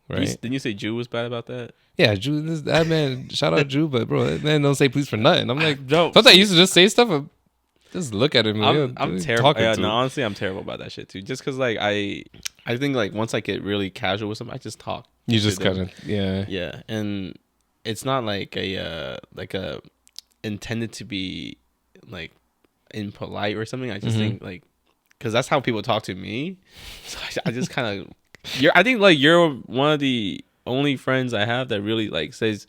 Right? Didn't you say Jew was bad about that? Yeah, Drew, that man, shout out Drew, but bro, that man don't say please for nothing. I'm like, no. Sometimes I used to just say stuff, just look at him. I'm terrible. Yeah, no, honestly, I'm terrible about that shit too. Just because, like, I think, like, once I get really casual with something, I just talk. You just kind of, yeah, and it's not like a intended to be like impolite or something. I just think like because that's how people talk to me. So I just kind of I think like you're one of the only friends I have that really like says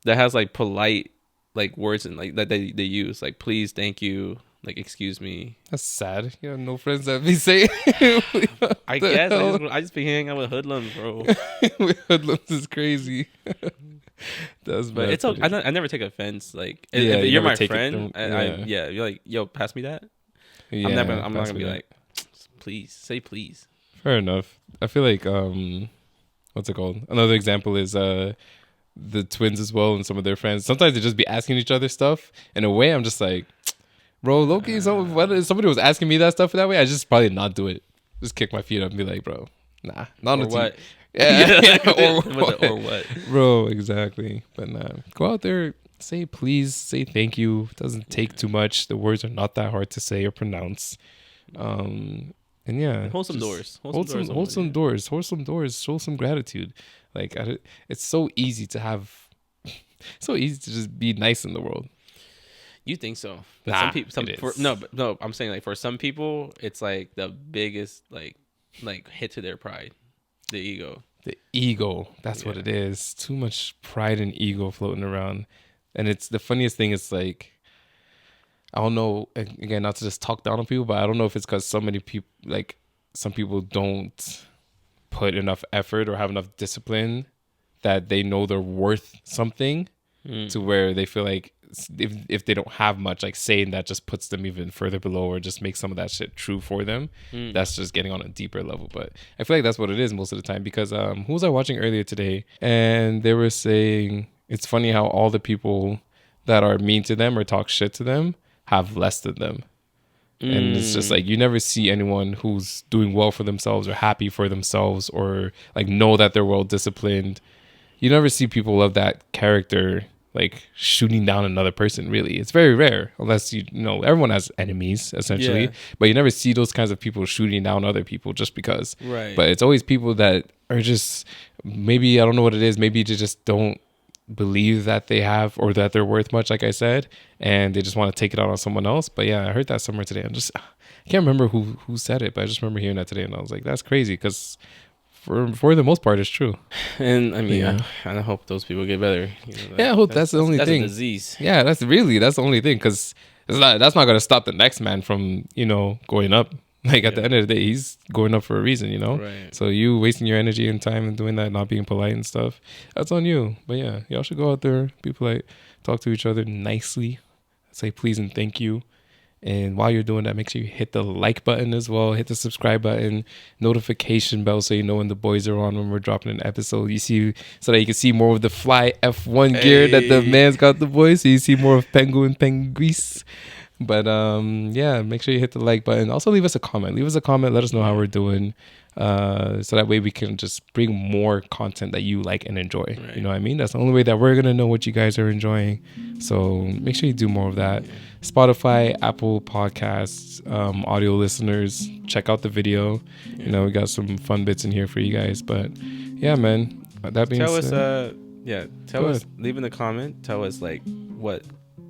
that has like polite like words and like that they use like please, thank you, like excuse me. That's sad. You have no friends that be saying. I guess I just be hanging out with hoodlums, bro. With hoodlums is crazy. That's but it's okay. I never take offense. Like if you're my friend, you're like, yo, pass me that. Yeah, I'm not gonna be like, please say please. Fair enough. I feel like what's it called? Another example is the twins as well and some of their friends. Sometimes they just be asking each other stuff. In a way, I'm just like, bro, Loki. If somebody was asking me that stuff that way, I just probably not do it. Just kick my feet up and be like, bro, nah, not or what. Yeah, or what, bro? Exactly. But nah, go out there, say please, say thank you. It doesn't take too much. The words are not that hard to say or pronounce. And yeah, hold some doors. Hold some doors. Show some gratitude. Like it's so easy to have, so easy to just be nice in the world. You think so? But nah, some people, no. I'm saying like for some people, it's like the biggest like hit to their pride, the ego. The ego. That's what it is. Too much pride and ego floating around, and it's the funniest thing. It's like, I don't know. Again, not to just talk down on people, but I don't know if it's because so many people, like some people, don't put enough effort or have enough discipline that they know they're worth something to where they feel like if they don't have much, like saying that just puts them even further below or just makes some of that shit true for them. That's just getting on a deeper level. But I feel like that's what it is most of the time because who was I watching earlier today? And they were saying it's funny how all the people that are mean to them or talk shit to them have less than them. And it's just like you never see anyone who's doing well for themselves or happy for themselves or like know that they're well disciplined. You never see people of that character like shooting down another person. Really, it's very rare unless you know everyone has enemies essentially, but you never see those kinds of people shooting down other people just because. Right. But it's always people that are just maybe I don't know what it is. Maybe they just don't believe that they have or that they're worth much, like I said, and they just want to take it out on someone else. But yeah, I heard that somewhere today. I can't remember who said it, but I just remember hearing that today, and I was like, that's crazy because for the most part, it's true. And I mean, I hope those people get better. You know, I hope that's the only thing. That's a disease. Yeah, that's the only thing because that's not gonna stop the next man from going up. Like at the end of the day, he's going up for a reason, Right. So you wasting your energy and time and doing that, not being polite and stuff, that's on you. But yeah, y'all should go out there, be polite, talk to each other nicely, say please and thank you. And while you're doing that, make sure you hit the like button as well, hit the subscribe button, notification bell so you know when the boys are on when we're dropping an episode. You see, so that you can see more of the fly F1 gear that the man's got the boys. So you see more of Penguin Penguis. But yeah, make sure you hit the like button. Also leave us a comment. Let us know how we're doing. So that way we can just bring more content that you like and enjoy. Right. You know what I mean? That's the only way that we're going to know what you guys are enjoying. So make sure you do more of that. Spotify, Apple Podcasts, audio listeners, check out the video. We got some fun bits in here for you guys. But yeah, man, that being said. Tell us, leave in the comment. Tell us like what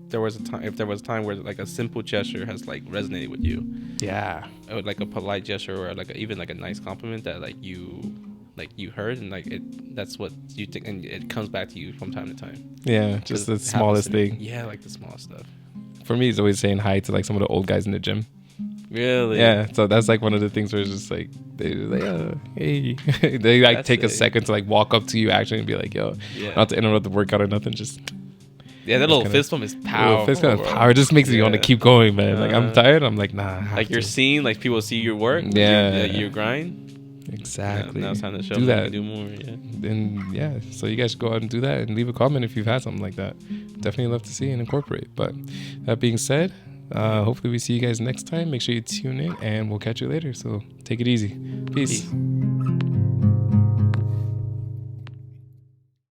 there was a time where like a simple gesture has like resonated with you. Yeah. Or like a polite gesture, or like even like a nice compliment that like you heard, and like that's what you think, and it comes back to you from time to time. Yeah, just the smallest thing. Yeah, like the smallest stuff. For me, it's always saying hi to like some of the old guys in the gym. Really? Yeah, so that's like one of the things where it's just like they're like, oh, hey, they like take a second to like walk up to you actually and be like, yo, not to interrupt the workout or nothing, just that little fist bump is powerful. Fist bump power just makes me want to keep going, man. Like I'm tired, I'm like, nah. Like you're seeing, like people see your work, your grind. Exactly. Now it's time to show do that. Do more. Yeah. And yeah, so you guys should go out and do that and leave a comment if you've had something like that. Definitely love to see and incorporate. But that being said, hopefully we see you guys next time. Make sure you tune in and we'll catch you later. So take it easy. Peace.